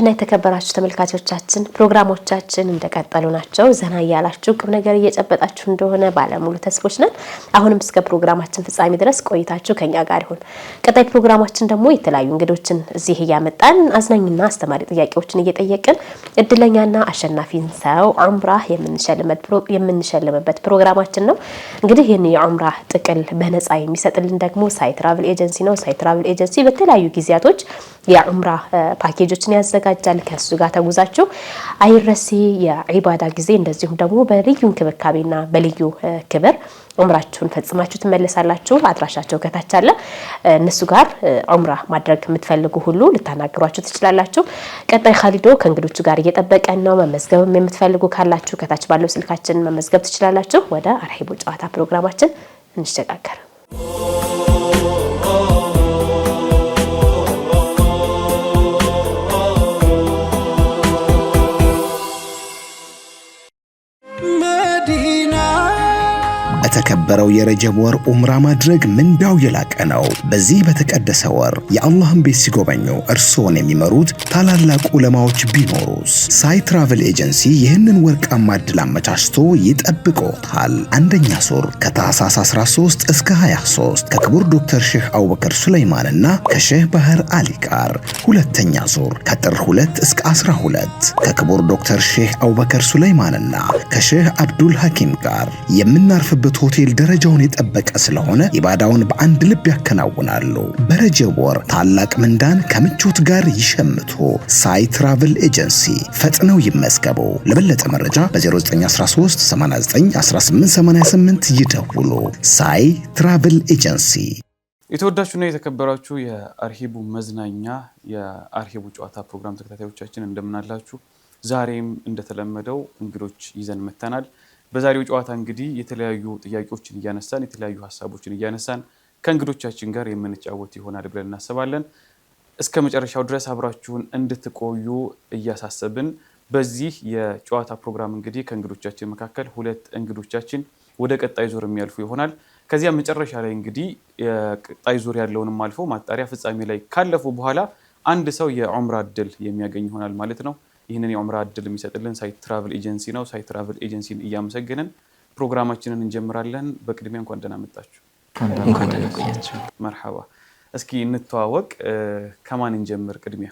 ውድና የተከበራችሁ ተመልካቾቻችን ፕሮግራሞቻችን እንደቀጠሉ ናቸው። ዘና ያላችሁ ቁም ነገር እየጨበጣችሁ እንደሆነ ባለሙሉ ተስቦች ነን። አሁንም እስከ ፕሮግራማችን ፍጻሜ ድረስ ቆይታችሁ ከኛ ጋር ይሁን። ቀጣይ ፕሮግራማችን ደግሞ የተለያዩ እንግዶችን እዚህ እያመጣን አዝናኝና አስተማሪ ጥያቄዎችን እየጠየቅን እድለኛና አሸናፊን ሰው ዑምራ የምንሸልምበት ፕሮግራማችን ነው። እንግዲህ ይህን የዑምራ ጥቅል በነፃ የሚሰጥልን ደግሞ ሳይ ትራቭል ኤጀንሲ ነው። ሳይ ትራቭል ኤጀንሲ በተለያዩ ጊዜያቶች የዑምራ ፓኬጆችን ያዘጋጃል። ከሱ ጋር ተጉዛችሁ አይረሴ የዒባዳ ጊዜ እንደዚሁም ደግሞ በልዩ እንክብካቤና በልዩ ክብር ዑምራችሁን ፈጽማችሁ ትመለሳላችሁ። አድራሻቸው ከታች አለ። እነሱ ጋር ዑምራ ማድረግ የምትፈልጉ ሁሉ ልታናግሯቸው ትችላላችሁ። ቀጣይ ኻሊዶ ከእንግዶቹ ጋር እየጠበቀን ነው። መመዝገብም የምትፈልጉ ካላችሁ ከታች ባለው ስልካችን መመዝገብ ትችላላችሁ። ወደ አርሂቡ ጨዋታ ፕሮግራማችን እንሸጋገር። በተከበረው የረጀብ ወር ዑምራ ማድረግ ምንዳው የላቀ ነው። በዚህ በተቀደሰ ወር የአላህን ቤት ሲጎበኙ እርስዎን የሚመሩት ታላላቅ ዑለማዎች ቢኖሩስ? ሳይ ትራቭል ኤጀንሲ ይህንን ወርቃማ ዕድል አመቻችቶ ይጠብቅዎታል። አንደኛ ዙር ከታህሳስ 13 እስከ 23 ከክቡር ዶክተር ሼህ አቡበከር ሱለይማንና ከሼህ ባህር አሊ ጋር። ሁለተኛ ዙር ከጥር 2 እስከ 12 ከክቡር ዶክተር ሼህ አቡበከር ሱለይማንና ከሼህ አብዱል ሐኪም ጋር። የምናርፍበት ሆቴል ደረጃውን የጠበቀ ስለሆነ ኢባዳውን በአንድ ልብ ያከናውናሉ። በረጀብ ወር ታላቅ ምንዳን ከምቾት ጋር ይሸምቱ። ሳይ ትራቭል ኤጀንሲ ፈጥነው ይመዝገቡ። ለበለጠ መረጃ በ0913 89 1888 ይደውሉ። ሳይ ትራቭል ኤጀንሲ። የተወዳችሁና የተከበራችሁ የአርሂቡ መዝናኛ የአርሂቡ ጨዋታ ፕሮግራም ተከታታዮቻችን እንደምናላችሁ፣ ዛሬም እንደተለመደው እንግዶች ይዘን መተናል። በዛሬው ጨዋታ እንግዲህ የተለያዩ ጥያቄዎችን እያነሳን የተለያዩ ሐሳቦችን እያነሳን ከእንግዶቻችን ጋር የምንጫወት ይሆናል ብለን እናስባለን። እስከ መጨረሻው ድረስ አብራችሁን እንድትቆዩ እያሳሰብን በዚህ የጨዋታ ፕሮግራም እንግዲህ ከእንግዶቻችን መካከል ሁለት እንግዶቻችን ወደ ቀጣይ ዙር የሚያልፉ ይሆናል። ከዚያ መጨረሻ ላይ እንግዲህ የቀጣይ ዙር ያለውንም አልፎ ማጣሪያ ፍጻሜ ላይ ካለፉ በኋላ አንድ ሰው የዑምራ ዕድል የሚያገኝ ይሆናል ማለት ነው። ይህንን የዑምራ ዕድል የሚሰጥልን ሳይ ትራቭል ኤጀንሲ ነው። ሳይ ትራቭል ኤጀንሲን እያመሰገንን ፕሮግራማችንን እንጀምራለን። በቅድሚያ እንኳን ደህና መጣችሁ። እንኳን ደህና ቆያችሁ። መርሐባ። እስኪ እንተዋወቅ። ከማን እንጀምር? ቅድሚያ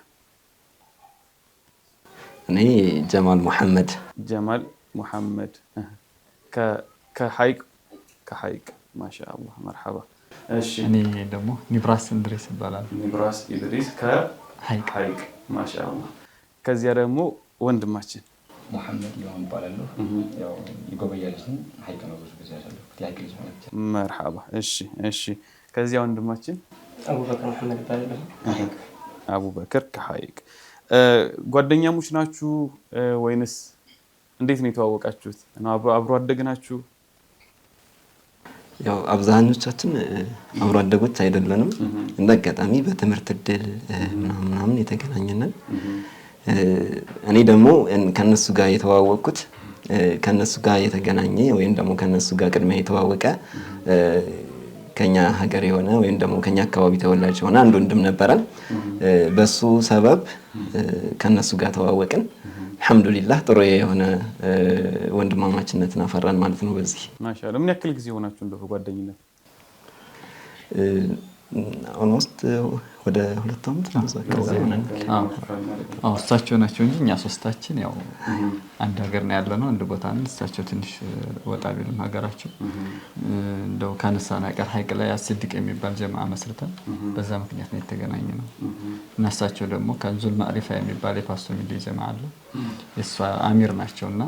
እኔ ጀማል መሐመድ። ጀማል መሐመድ ከሐይቅ ማሻአላህ። መርሐባ። እሺ። እኔ ደግሞ ኒብራስ እንድሪስ ይባላል። ኒብራስ ኢድሪስ ከሐይቅ ማሻአላህ። ከዚያ ደግሞ ወንድማችን መሐመድ ይሁን ይባላል። ያው ይጎበያልሽ ሐይቅ ነው ብዙ ጊዜ ያለው ያክልሽ ማለት ነው። መርሐባ። እሺ። ከዚያ ወንድማችን አቡበከር መሐመድ ይባላል። አቡበከር ከሐይቅ። ጓደኛሞች ናችሁ ወይንስ እንዴት ነው የተዋወቃችሁት? አብሮ አደግናችሁ? ያው አብዛኞቻችን አብሮ አደጎች አይደለንም። እንደ አጋጣሚ በትምህርት ዕድል ምናምን የተገናኘነን። እኔ ደግሞ ከነሱ ጋር የተዋወቅኩት ከነሱ ጋር የተገናኘ ወይም ደግሞ ከነሱ ጋር ቅድሚያ የተዋወቀ ከኛ ሀገር የሆነ ወይም ደግሞ ከኛ አካባቢ ተወላጅ የሆነ አንድ ወንድም ነበረን። በሱ ሰበብ ከነሱ ጋር ተዋወቅን። አልহামዱሊላህ ጥሩ የሆነ ወንድማማችነትን አፈራን ማለት ነው። በዚህ ማሻአላ። ምን ያክል ጊዜ ሆናችሁ እንደው ጓደኝነት? ኦልሞስት ወደ 2 ዓመት ነው ዘከረን። እሳቸው ናቸው እንጂ እኛ ሶስታችን ያው አንድ ሀገር ነው ያለነው፣ አንድ ቦታ ነን። እሳቸው ትንሽ ወጣ ቢሉም ሀገራቸው እንደው ካነሳና ቀር ሐይቅ ላይ አስድቅ የሚባል ጀማዓ መስርተን በዛ ምክንያት ነው የተገናኘነው። እና እሳቸው ደግሞ ከንዙል ማዕሪፋ የሚባል የፓስቶ ሚሊ ጀማዓ አለ፣ እሷ አሚር ናቸውና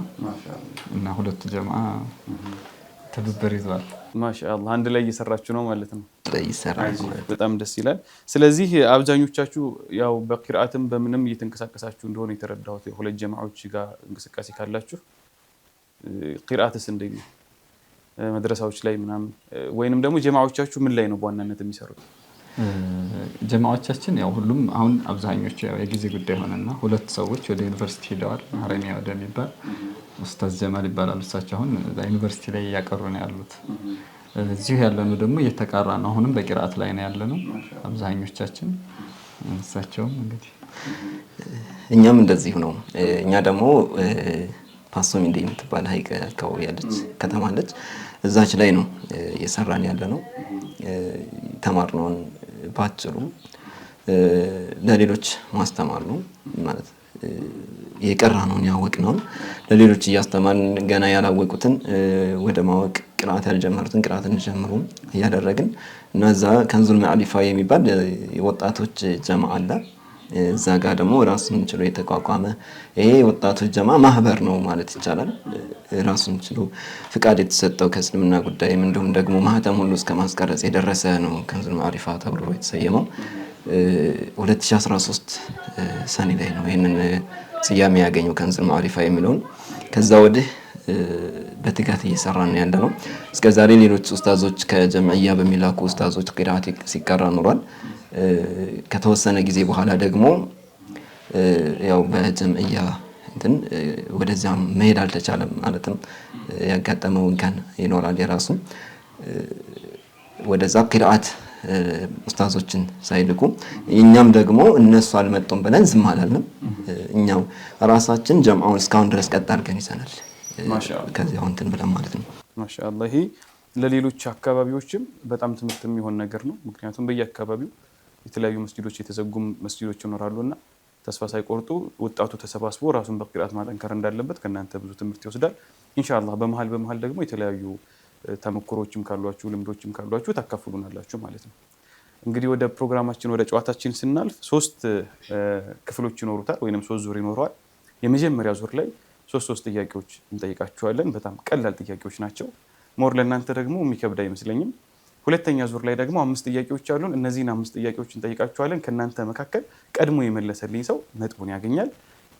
እና ሁለቱ ጀማዓ ተብበር ይዟል። ማሻአላህ። አንድ ላይ እየሰራችሁ ነው ማለት ነው? ይሰራል። በጣም ደስ ይላል። ስለዚህ አብዛኞቻችሁ ያው በቂራአትም በምንም እየተንቀሳቀሳችሁ እንደሆነ የተረዳሁት የሁለት ጀማዓዎች ጋር እንቅስቃሴ ካላችሁ ቂራአትስ እንዴት ነው? መድረሳዎች ላይ ምናምን ወይንም ደግሞ ጀማዓዎቻችሁ ምን ላይ ነው በዋናነት የሚሰሩት? ጀማዓዎቻችን ያው ሁሉም አሁን አብዛኞቹ ያው የጊዜ ጉዳይ ሆነና ሁለት ሰዎች ወደ ዩኒቨርሲቲ ሄደዋል። ሐረሚያ ወደሚባል ኡስታዝ ጀማል ይባላል። እሳቸው አሁን ዩኒቨርሲቲ ላይ ያቀሩ ነው ያሉት። እዚሁ ያለነው ደግሞ እየተቃራ ነው። አሁንም በቂራአት ላይ ነው ያለነው አብዛኞቻችን። እሳቸውም እንግዲህ እኛም እንደዚሁ ነው። እኛ ደግሞ ፓሶሚንዴ የምትባል ሀይቅ አካባቢ ያለች ከተማ አለች። እዛች ላይ ነው እየሰራን ያለ ነው። ተማርነውን ባጭሩ ለሌሎች ማስተማር ነው ማለት የቀራነውን ያወቅነውን ለሌሎች እያስተማርን ገና ያላወቁትን ወደ ማወቅ ቅርአት ያልጀመሩትን ቅርአት እንዲጀምሩ እያደረግን እና እዛ ከንዙል ማዕሪፋ የሚባል ወጣቶች ጀማ አለ። እዛ ጋር ደግሞ ራሱን ችሎ የተቋቋመ ይሄ ወጣቶች ጀማ ማህበር ነው ማለት ይቻላል። ራሱን ችሎ ፍቃድ የተሰጠው ከእስልምና ጉዳይም እንዲሁም ደግሞ ማህተም ሁሉ እስከ ማስቀረጽ የደረሰ ነው ከንዙል ማዕሪፋ ተብሎ የተሰየመው። 2013 ሰኔ ላይ ነው ይህንን ስያሜ ያገኘው ከንዙል ማዕሪፋ የሚለውን። ከዛ ወዲህ በትጋት እየሰራን ያለ ነው። እስከዛሬ ሌሎች ኡስታዞች ከጀምዕያ በሚላኩ ኡስታዞች ቂራአት ሲቀራ ኑሯል። ከተወሰነ ጊዜ በኋላ ደግሞ ያው በጀምዕያ እንትን ወደዚያ መሄድ አልተቻለም ማለትም ያጋጠመው እንከን ይኖራል የራሱ ወደዛ ቂራአት ኡስታዞችን ሳይልኩ እኛም ደግሞ እነሱ አልመጡም ብለን ዝም አላልንም። እኛው ራሳችን ጀምዓውን እስካሁን ድረስ ቀጥ አድርገን ይዘናል። ማሻአላህ ከዚያው እንትን ብለን ማለት ነው። ማሻአላህ ይሄ ለሌሎች አካባቢዎችም በጣም ትምህርት የሚሆን ነገር ነው። ምክንያቱም በየአካባቢው የተለያዩ መስጂዶች የተዘጉ መስጂዶች ይኖራሉና ተስፋ ሳይቆርጡ ወጣቱ ተሰባስቦ ራሱን በቂራአት ማጠንከር እንዳለበት ከናንተ ብዙ ትምህርት ይወስዳል። ኢንሻአላህ በመሃል ደግሞ የተለያዩ ተመክሮችም ካሏችሁ ልምዶችም ካሏችሁ ታካፍሉናላችሁ ማለት ነው። እንግዲህ ወደ ፕሮግራማችን ወደ ጨዋታችን ስናልፍ 3 ክፍሎች ይኖሩታል ወይንም 3 ዙር ይኖረዋል። የመጀመሪያ ዙር ላይ 3 ጥያቄዎች እንጠይቃችኋለን። በጣም ቀላል ጥያቄዎች ናቸው። ሞር ለእናንተ ደግሞ የሚከብድ አይመስለኝም። ሁለተኛ ዙር ላይ ደግሞ 5 ጥያቄዎች አሉን። እነዚህን 5 ጥያቄዎች እንጠይቃችኋለን። ከእናንተ መካከል ቀድሞ የመለሰልኝ ሰው ነጥቡን ያገኛል።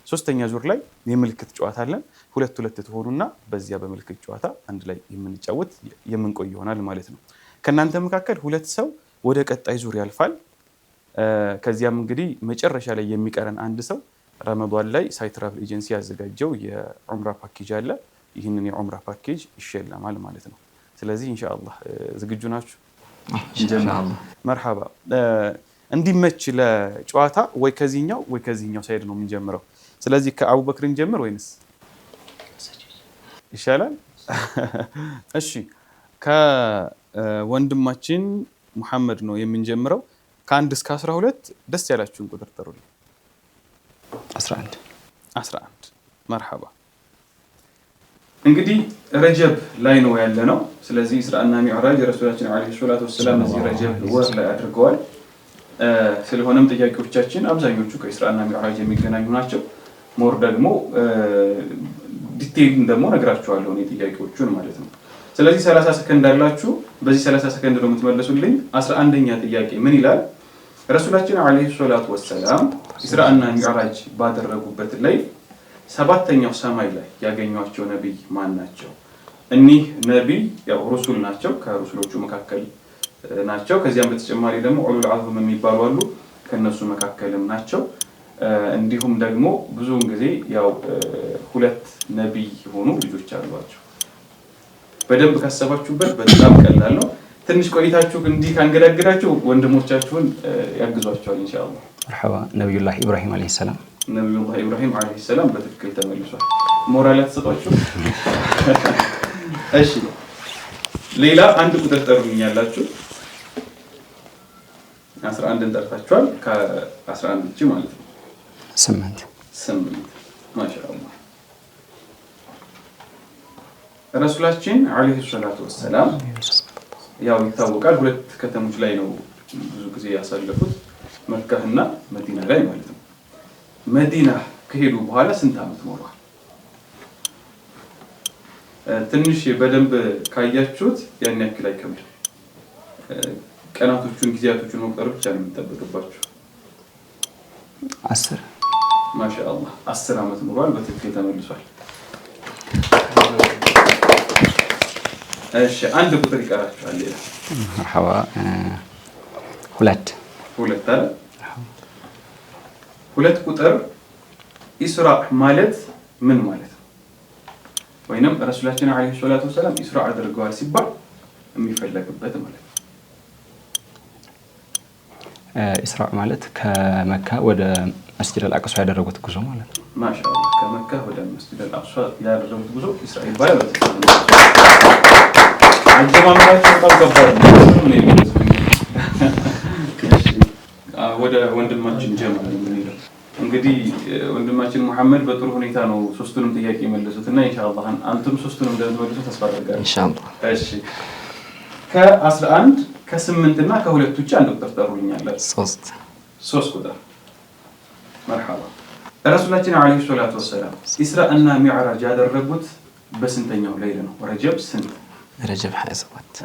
ሶስተኛ ዙር ላይ የምልክት ጨዋታ አለን። 2 ትሆኑና በዚያ በምልክት ጨዋታ አንድ ላይ የምንጫወት የምንቆይ ይሆናል ማለት ነው። ከእናንተ መካከል 2 ሰው ወደ ቀጣይ ዙር ያልፋል። ከዚያም እንግዲህ መጨረሻ ላይ የሚቀረን አንድ ሰው ረመዳን ላይ ሳይት ትራቭል ኤጀንሲ ያዘጋጀው የዑምራ ፓኬጅ አለ። ይህንን የዑምራ ፓኬጅ ይሸለማል ማለት ነው። ስለዚህ ኢንሻአላህ ዝግጁ ናችሁ? ኢንሻአላህ መርሐባ። እንዲመች ለጨዋታ ወይ ከዚህኛው ሳይድ ነው የምንጀምረው። ስለዚህ ከአቡበክርን ጀምር ወይንስ ይሻላል? እሺ ከወንድማችን መሐመድ ነው የምንጀምረው። ከ1 እስከ 12 ደስ ያላችሁን ቁጥር ጥሩልኝ። 11 መርሐባ። እንግዲህ ረጀብ ላይ ነው ያለ ነው። ስለዚህ ኢስራእና ሚዕራጅ ረሱላችን አለይሂ ሰላቱ ወሰላም እዚህ ረጀብ ወር ላይ አድርገዋል። ስለሆነም ጥያቄዎቻችን አብዛኞቹ ከኢስራእና ሚዕራጅ የሚገናኙ ናቸው። ሞር ደግሞ ዲቴይል ደግሞ ነግራችኋለሁ እኔ ጥያቄዎቹን ማለት ነው። ስለዚህ 30 ሰከንድ አላችሁ። በዚህ 30 ሰከንድ ነው የምትመልሱልኝ። 11ኛ ጥያቄ ምን ይላል? ረሱላችን አለይሂ ሰላቱ ወሰላም ኢስራእና ሚዕራጅ ባደረጉበት ላይ 7ኛው ሰማይ ላይ ያገኟቸው ነብይ ማን ናቸው? እኒህ ነብይ ያው ሩሱል ናቸው፣ ከሩሱሎቹ መካከል ናቸው። ከዚያም በተጨማሪ ደግሞ ኡሉል አዝም የሚባሉ አሉ፣ ከነሱ መካከልም ናቸው። እንዲሁም ደግሞ ብዙውን ጊዜ ያው 2 ነብይ የሆኑ ልጆች አሏቸው። በደንብ ካሰባችሁበት በጣም ቀላል ነው። ትንሽ ቆይታችሁ እንዲህ ካንገዳገዳችሁ ወንድሞቻችሁን ያግዟቸዋል ኢንሻአላህ። መርሐባ። ነብዩላህ ኢብራሂም አለይሂ ሰላም ነብዩላህ ኢብራሂም አለይሂ ሰላም በትክክል ተመልሷል። ሞራል ተሰጣችሁ። እሺ ሌላ አንድ ቁጥር ጠሩኛላችሁ። 11ን ጠርታችኋል። ከ11 እቺ ማለት ነው 8 ማሻአላህ። ረሱላችን አለይሂ ሰላቱ ወሰላም ያው ይታወቃል 2 ከተሞች ላይ ነው ብዙ ጊዜ ያሳለፉት፣ መካህና መዲና ላይ ማለት ነው። መዲና ከሄዱ በኋላ ስንት ዓመት ኖረዋል? ትንሽ በደንብ ካያችሁት ያን ያክል አይከብድም። ቀናቶቹን ጊዜያቶቹን መቁጠር ብቻ ነው የሚጠበቅባችሁ። 10 ማሻአላህ 10 ዓመት ኖረዋል። በትክክል ተመልሷል። እሺ አንድ ቁጥር ይቀራችኋል። ሌላ መርሐባ 2 አይደል? 2 ቁጥር ኢስራእ ማለት ምን ማለት ነው? ወይንም ረሱላችን አለይሂ ሰላቱ ወሰላም ኢስራእ አድርገዋል ሲባል የሚፈለግበት ማለት ነው። ኢስራ ማለት ከመካ ወደ መስጂድ አልአቅሷ ያደረጉት ጉዞ ማለት ነው። ማሻአላህ ከመካ ወደ መስጂድ አልአቅሷ ያደረጉት ጉዞ ኢስራ ይባላል። አጀማመራቸው በጣም ከባድ ነው። ወደ ወንድማችን ጀማል የምንሄደው እንግዲህ ወንድማችን መሐመድ በጥሩ ሁኔታ ነው ሶስቱንም ጥያቄ የመለሱትና ኢንሻአላህ አንተም ሶስቱንም እንደምትመልሱ ተስፋ አደርጋለሁ። ኢንሻአላህ። እሺ ከ11 ከ8 እና ከ2 ውጪ አንድ ቁጥር ጠሩልኛለህ። 3 ቁጥር መርሐባ። ረሱላችን አለይሂ ሰላቱ ወሰላም ኢስራ እና ሚዕራጅ ያደረጉት በስንተኛው ሌሊት ነው? ረጀብ ስንት? ረጀብ 27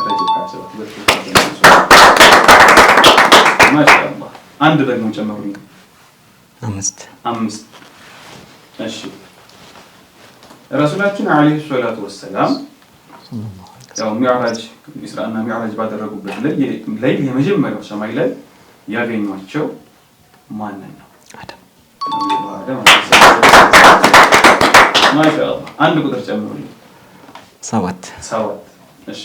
ማሻአላህ። አንድ ደግሞ ጨምሩልኝ። 5 እሺ ረሱላችን አለይሂ ሰላቱ ወሰላም ያው ሚዕራጅ ኢስራእና ሚዕራጅ ባደረጉበት ላይ የመጀመሪያው ሰማይ ላይ ያገኟቸው ማንን ነው? አደም። ማሻአላህ። አንድ ቁጥር ጨምሩልኝ። 7 እሺ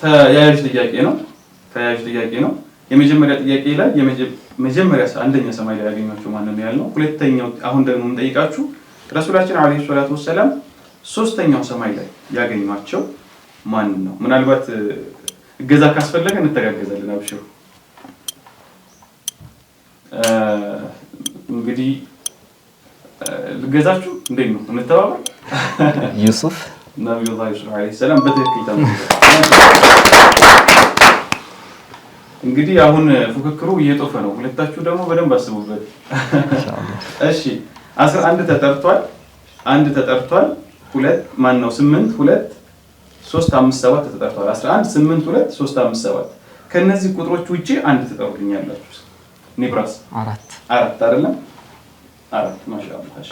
ተያያዥ ጥያቄ ነው። የመጀመሪያ ጥያቄ ላይ መጀመሪያ አንደኛ ሰማይ ላይ ያገኟቸው ማንን ነው ያልነው? ሁለተኛው አሁን ደግሞ እንጠይቃችሁ ረሱላችን አለይሂ ሰላቱ ወሰላም ሶስተኛው ሰማይ ላይ ያገኟቸው ማንን ነው? ምናልባት እገዛ ካስፈለገ እንተጋገዛለን። አብሽሩ። እንግዲህ ልገዛችሁ እንዴት ነው? እንተባባል። ዩሱፍ ነብዩላህ ዩሱፍ አለይሂ ሰላም በትክክል ተመለሱ። እንግዲህ አሁን ፉክክሩ እየጦፈ ነው። ሁለታችሁ ደግሞ በደንብ አስቡበት። እሺ 11 ተጠርቷል፣ 1 ተጠርቷል፣ 2 ማን ነው 8 2 3 5 7 ተጠርቷል። 11 8 2 3 5 7 ከነዚህ ቁጥሮች ውጪ አንድ ተጠሩልኛላችሁ። ኒብራስ 4 አይደለም 4 ማሻአላህ። እሺ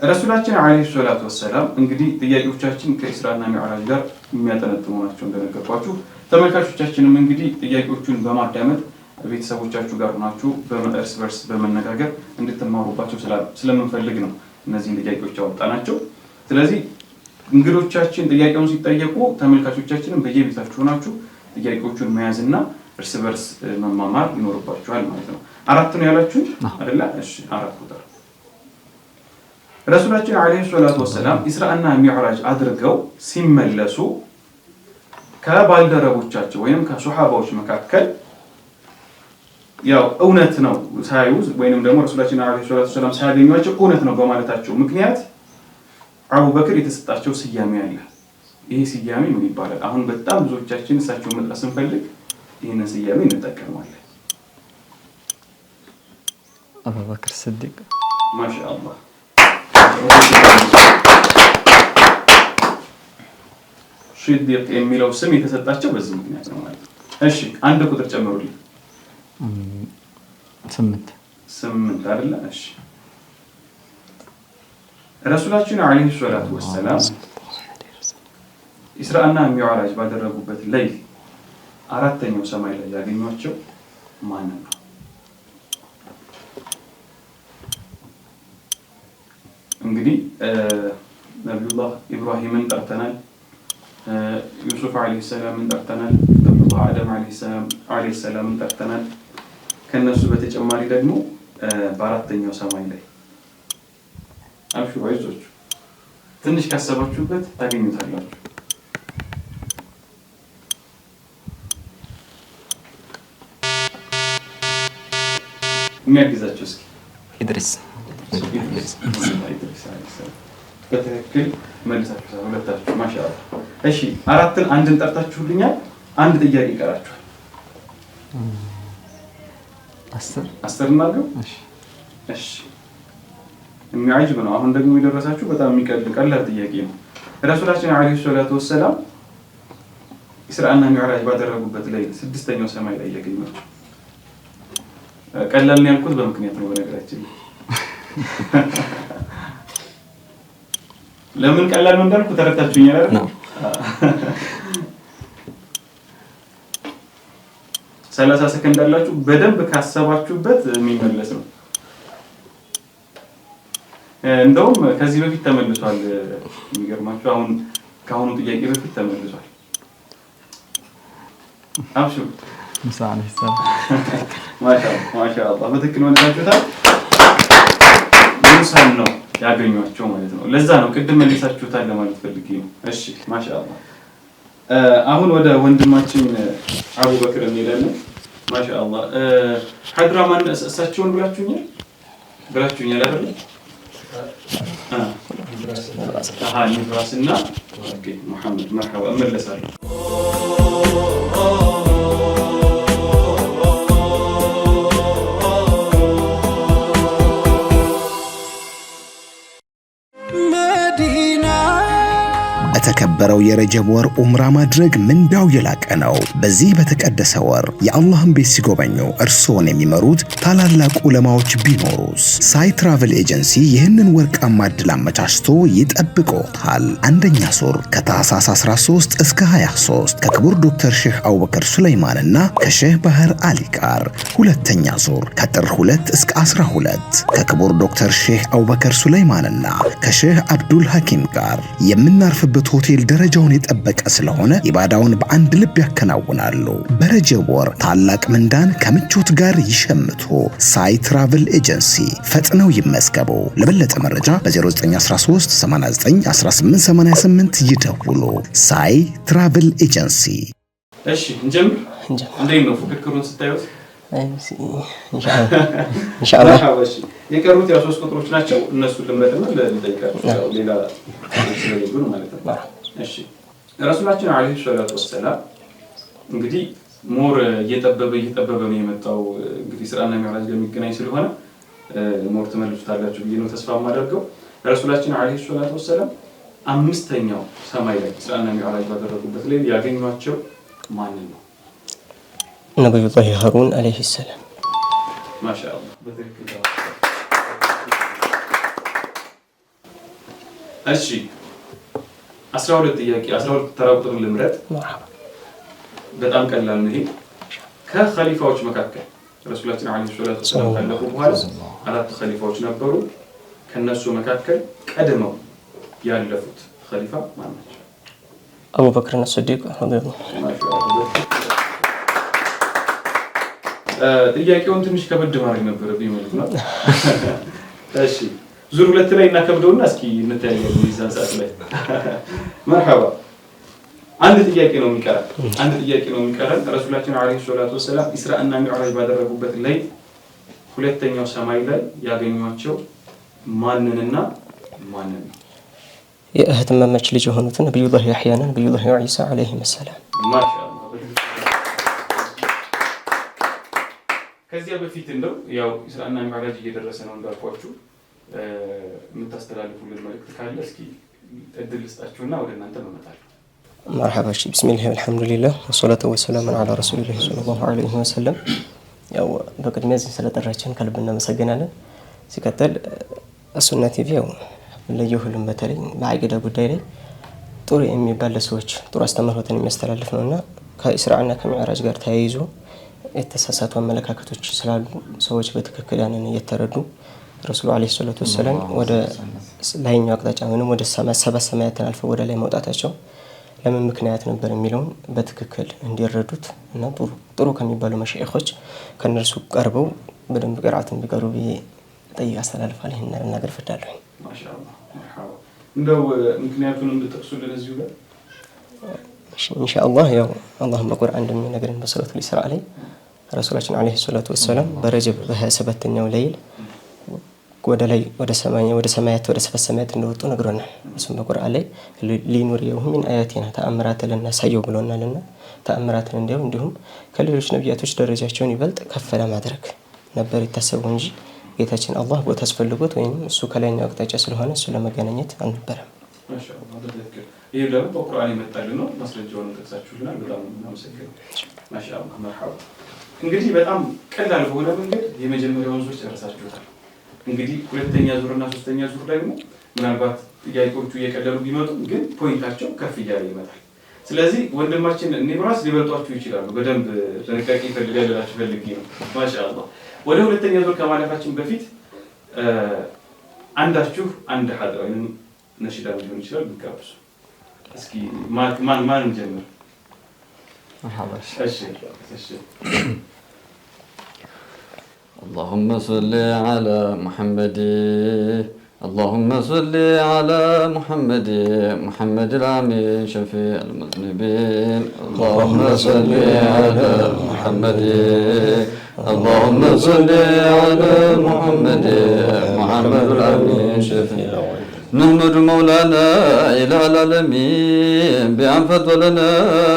ረሱላችን አለይሂ ሰላቱ ወሰላም እንግዲህ ጥያቄዎቻችን ከኢስራና ሚዕራጅ ጋር የሚያጠነጥኑ ናቸው እንደነገርኳችሁ። ተመልካቾቻችንም እንግዲህ ጥያቄዎቹን በማዳመጥ ቤተሰቦቻችሁ ጋር ሆናችሁ እርስ በርስ በመነጋገር እንድትማሩባቸው ስለምንፈልግ ነው እነዚህን ጥያቄዎች ያወጣናቸው። ስለዚህ እንግዶቻችን ጥያቄውን ሲጠየቁ ተመልካቾቻችንም በየቤታችሁ ሆናችሁ ጥያቄዎቹን መያዝና እርስ በርስ መማማር ይኖርባችኋል ማለት ነው። 4 ነው ያላችሁ አይደለ? እሺ 4 ቁጥር ረሱላችን አለይሂ ሰላቱ ወሰላም ኢስራእና ሚዕራጅ አድርገው ሲመለሱ ከባልደረቦቻቸው ወይም ከሱሐባዎች መካከል ያው እውነት ነው ሳይውዝ ወይንም ደግሞ ረሱላችን አለይሂ ሰላቱ ወሰላም ሳያገኟቸው እውነት ነው በማለታቸው ምክንያት አቡበክር የተሰጣቸው ስያሜ አለ። ይሄ ስያሜ ምን ይባላል? አሁን በጣም ብዙዎቻችን እሳቸውን መጥቀስ ስንፈልግ ይሄንን ስያሜ እንጠቀማለን። አቡበክር ስዲቅ። ማሻአላህ። ሲዲቅ የሚለው ስም የተሰጣቸው በዚህ ምክንያት ነው ማለት ነው። እሺ 1 ቁጥር ጨምሩልኝ። 8 አይደለ? እሺ ረሱላችን አለይሂ ሰላቱ ወሰላም ኢስራእና ሚዕራጅ ባደረጉበት ሌሊት 4ኛው ሰማይ ላይ ያገኟቸው ማንን ነው? እንግዲህ ነብዩላህ ኢብራሂምን ጠርተናል፣ ዩሱፍ አለይሂ ሰላምን ጠርተናል፣ ነብዩላህ አደም አለይሂ ሰላምን ጠርተናል። ከነሱ በተጨማሪ ደግሞ በ4ኛው ሰማይ ላይ አብሽሩ፣ አይዞችሁ፣ ትንሽ ካሰባችሁበት ታገኙታላችሁ። የሚያግዛችሁ እስኪ ኢድሪስ በትክክል መልሳችሁታል ሁለታችሁ። ማሻአላህ። እሺ 4ን 1ን ጠርታችሁልኛል። 1 ጥያቄ ይቀራችኋል። 10 እናድርገው። እሺ የሚያጅብ ነው። አሁን ደግሞ የደረሳችሁ በጣም ቀላል ጥያቄ ነው። ረሱላችን አለይሂ ሰላቱ ወሰላም ኢስራእና ሚዕራጅ ባደረጉበት ላይ 6ኛው ሰማይ ላይ ያገኟቸው ቀላል ነው ያልኩት በምክንያት ነው። በነገራችን ለምን ቀላል ነው እንዳልኩ ተረታችሁኛል አይደል? 30 ሰከንድ አላችሁ። በደንብ ካሰባችሁበት የሚመለስ ነው። እንደውም ከዚህ በፊት ተመልሷል። የሚገርማችሁ አሁን ከአሁኑ ጥያቄ በፊት ተመልሷል። አብሽሩ ሙሳ አለይሂ ሰላም ማሻአላህ በትክክል መልሳችሁታል። ሙሳን ነው ያገኟቸው ማለት ነው። ለዛ ነው ቅድም መልሳችሁታል ለማለት ፈልጌ ነው። እሺ ማሻአላህ። አሁን ወደ ወንድማችን አቡበክር እንሄዳለን። ማሻአላህ ሐድራ ማን እሳቸውን ብላችሁኛል አይደል? ንብራስና ሙሐመድ መርሐባ እመለሳለሁ። በተከበረው የረጀብ ወር ኡምራ ማድረግ ምንዳው የላቀ ነው። በዚህ በተቀደሰ ወር የአላህን ቤት ሲጎበኙ እርስዎን የሚመሩት ታላላቅ ዑለማዎች ቢኖሩስ? ሳይ ትራቨል ኤጀንሲ ይህንን ወርቃማ ዕድል አመቻችቶ ይጠብቅዎታል። አንደኛ ዙር ከታህሳስ 13 እስከ 23 ከክቡር ዶክተር ሼህ አቡበከር ሱለይማንና ከሼህ ባህር አሊ ጋር። ሁለተኛ ዙር ከጥር 2 እስከ 12 ከክቡር ዶክተር ሼህ አቡበከር ሱለይማንና ከሼህ አብዱል ሐኪም ጋር። የምናርፍበት ሆቴል ደረጃውን የጠበቀ ስለሆነ ኢባዳውን በአንድ ልብ ያከናውናሉ። በረጀብ ወር ታላቅ ምንዳን ከምቾት ጋር ይሸምቱ። ሳይ ትራቨል ኤጀንሲ ፈጥነው ይመዝገቡ። ለበለጠ መረጃ በ0913 89 1888 ይደውሉ። ሳይ ትራቨል ኤጀንሲ። እሺ እንጀምር። እንዴት ነው ፍክክሩን ስታዩት? ኢንሻአላህ የቀሩት ያው 3 ቁጥሮች ናቸው። እነሱን ልምረጥና ለጠይቃችሁ ሌላ ስለሌሉ ማለት ነው። እሺ ረሱላችን አለይሂ ሰላቱ ወሰላም እንግዲህ ሞር እየጠበበ ነው የመጣው። እንግዲህ ስራና ሚዕራጅ ጋር የሚገናኝ ስለሆነ ሞር ተመልሱታላችሁ ብዬ ነው ተስፋ የማደርገው። ረሱላችን አለይሂ ሰላቱ ወሰላም 5ኛው ሰማይ ላይ ስራና ሚዕራጅ ባደረጉበት ላይ ያገኟቸው ማን ነው? ነብዩላህ ሃሩን አለይሂ ሰላም። ማሻአላህ በትክክል። እሺ 12 ጥያቄ 12 ተራ ቁጥር ልምረጥ። በጣም ቀላል ነው ይሄ። ከኸሊፋዎች መካከል ረሱላችን አለይሂ ሰላቱ ወሰላም ካለፉ በኋላ 4 ኸሊፋዎች ነበሩ። ከነሱ መካከል ቀድመው ያለፉት ኸሊፋ ማን ናቸው? አቡበክር አስዲቅ ረዲየላሁ ጥያቄውን ትንሽ ከበድ ማድረግ ነበረብኝ ማለት ነው። እሺ ዙር 2 ላይ እናከብደውና እስኪ እንተያያለን ይዛን ሰዓት ላይ። መርሐባ። አንድ ጥያቄ ነው የሚቀረን። ረሱላችን አለይሂ ሰላቱ ወሰላም ኢስራእና ሚዕራጅ ባደረጉበት ላይ 2ኛው ሰማይ ላይ ያገኟቸው ማንንና ማንን ነው? የእህትማማች ልጅ የሆኑትን ነብዩላህ ያህያና ነብዩላህ ዒሳ አለይሂም ሰላም። ማሻአላህ። ከዚያ በፊት እንደው ያው ኢስራእና ሚዕራጅ እየደረሰ ነው እንዳልኳችሁ የምታስተላልፉልን መልእክት ካለ እስኪ እድል ልስጣችሁና ወደ እናንተ እንመጣለን። መርሐባ። ቢስሚላህ ወልሐምዱሊላህ ወሰላቱ ወሰላሙ ዐላ ረሱሊላህ ሰለላሁ ዐለይሂ ወሰለም። ያው በቅድሚያ እዚህ ስለጠራችን ከልብ እናመሰግናለን። ሲቀጥል ሱና ቲቪ ያው ለየሁሉም በተለይ በአቂዳ ጉዳይ ላይ ጥሩ የሚባል ለሰዎች ጥሩ አስተምህሮትን የሚያስተላልፍ ነውና ከኢስራእና ከሚዕራጅ ጋር ተያይዞ የተሳሳቱ አመለካከቶች ስላሉ ሰዎች በትክክል ያንን እየተረዱ ረሱሉ አለይሂ ሰላቱ ወሰላም ወደ ላይኛው አቅጣጫ ወይንም ወደ ሰማይ ሰማያትን አልፈው ወደ ላይ መውጣታቸው ለምን ምክንያት ነበር የሚለውን በትክክል እንዲረዱት እና ጥሩ ከሚባሉ መሻይኾች ከነርሱ ቀርበው በደንብ ቅርአት እንዲቀሩ ጠይቅ አስተላልፋለሁ። ይሄን ነገር ፈዳለሁ። ማሻአላህ መርሐባ። እንደው ምክንያቱን እንድትጠቅሱልን እዚሁ ጋር ኢንሻአላህ ያው አላህ በቁርአን እንደሚነግረን በሱረቱል ኢስራ ላይ ረሱላችን አለይሂ ሰላቱ ወሰላም በረጀብ በ27ኛው ሌሊት ወደ ላይ ወደ ሰማያት እንደወጡ ነግሮናል። እሱም በቁርአን ላይ ሊኑሪየሁ ሚን አያቲና ተአምራትን ልናሳየው ብሎናልና ተአምራትን እንዲሁም ከሌሎች ነቢያቶች ደረጃቸውን ይበልጥ ከፍ ለማድረግ ነበር የታሰበው እንጂ ጌታችን አላህ ቦታ አስፈልጎት ወይም እሱ ከላይኛው አቅጣጫ ስለሆነ እሱ ለመገናኘት አልነበረም። ማሻአላህ በትክክል። ይሄ ደግሞ በቁርአን የመጣልን ነው። ማስረጃውን ጠቅሳችሁልናል። በጣም እናመሰግናለን። ማሻአላህ መርሐባ። እንግዲህ በጣም ቀላል በሆነ መንገድ የመጀመሪያውን ዙር ጨርሳችሁታል። እንግዲህ 2ኛ ዙርና 3ኛ ዙር ደግሞ ምናልባት ጥያቄዎቹ እየቀለሉ ቢመጡም ግን ፖይንታቸው ከፍ እያለ ይመጣል። ስለዚህ ወንድማችን ኒብራስ ሊበልጧችሁ ይችላሉ። በደንብ ጥንቃቄ ይፈልጋላችሁ ፈልጌ ነው። ማሻአላህ። ወደ 2ኛ ዙር ከማለፋችን በፊት አንዳችሁ አንድ ሐድራ ወይም ነሽዳ ሊሆን ይችላል ቢጋብዙ። እስኪ ማን እንጀምር? اللهم صل على محمد اللهم صل على محمد محمد العميد شفيع المذنبين اللهم صل على محمد اللهم صل على محمد محمد العميد شفيع نحمد مولانا إلى العالمين بأن فضلنا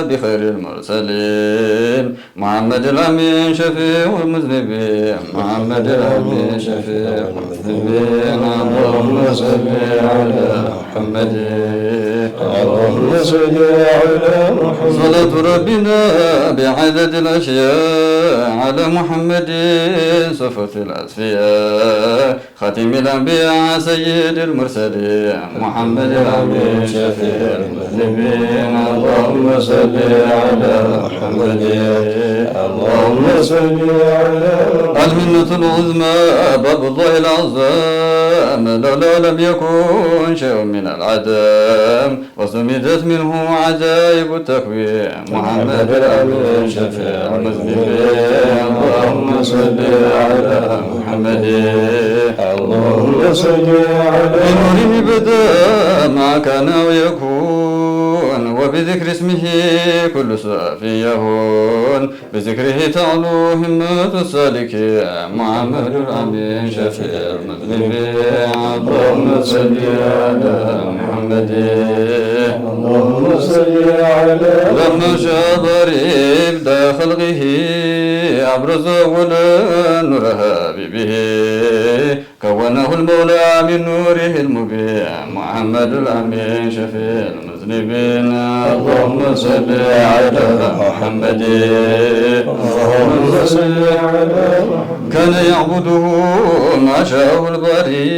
بخير المرسلين محمد الأمين شفيع المذنبين محمد الأمين شفيع المذنبين اللهم صل على محمد اللهم صل على محمد صلاة ربنا بعدد الأشياء على محمد صفة الأصفياء خاتم الأنبياء سيد المرسلين محمد الأمين شفيع المذنبين اللهم صل على محمد اللهم صل على المنة العظمى باب الله العظام لولا لم يكن شيء من العدم وسمدت منه عجائب التكوين محمد الأمين شفيع المذنبين اللهم صل على محمد اللهم صل على نوره بدا ما كان ويكون وبذكر اسمه كل صافي يهون بذكره تعلو همة السالكين محمد الأمين شفيع المذنبين اللهم صل على محمد اللهم صل على لما شاء ضريب دا خلقه أبرز أولا نور حبيبه كونه المولى من نوره المبين محمد الأمين شفيع المذنبين اللهم صل على محمد اللهم صل على محمد كان يعبده ما شاءه الباري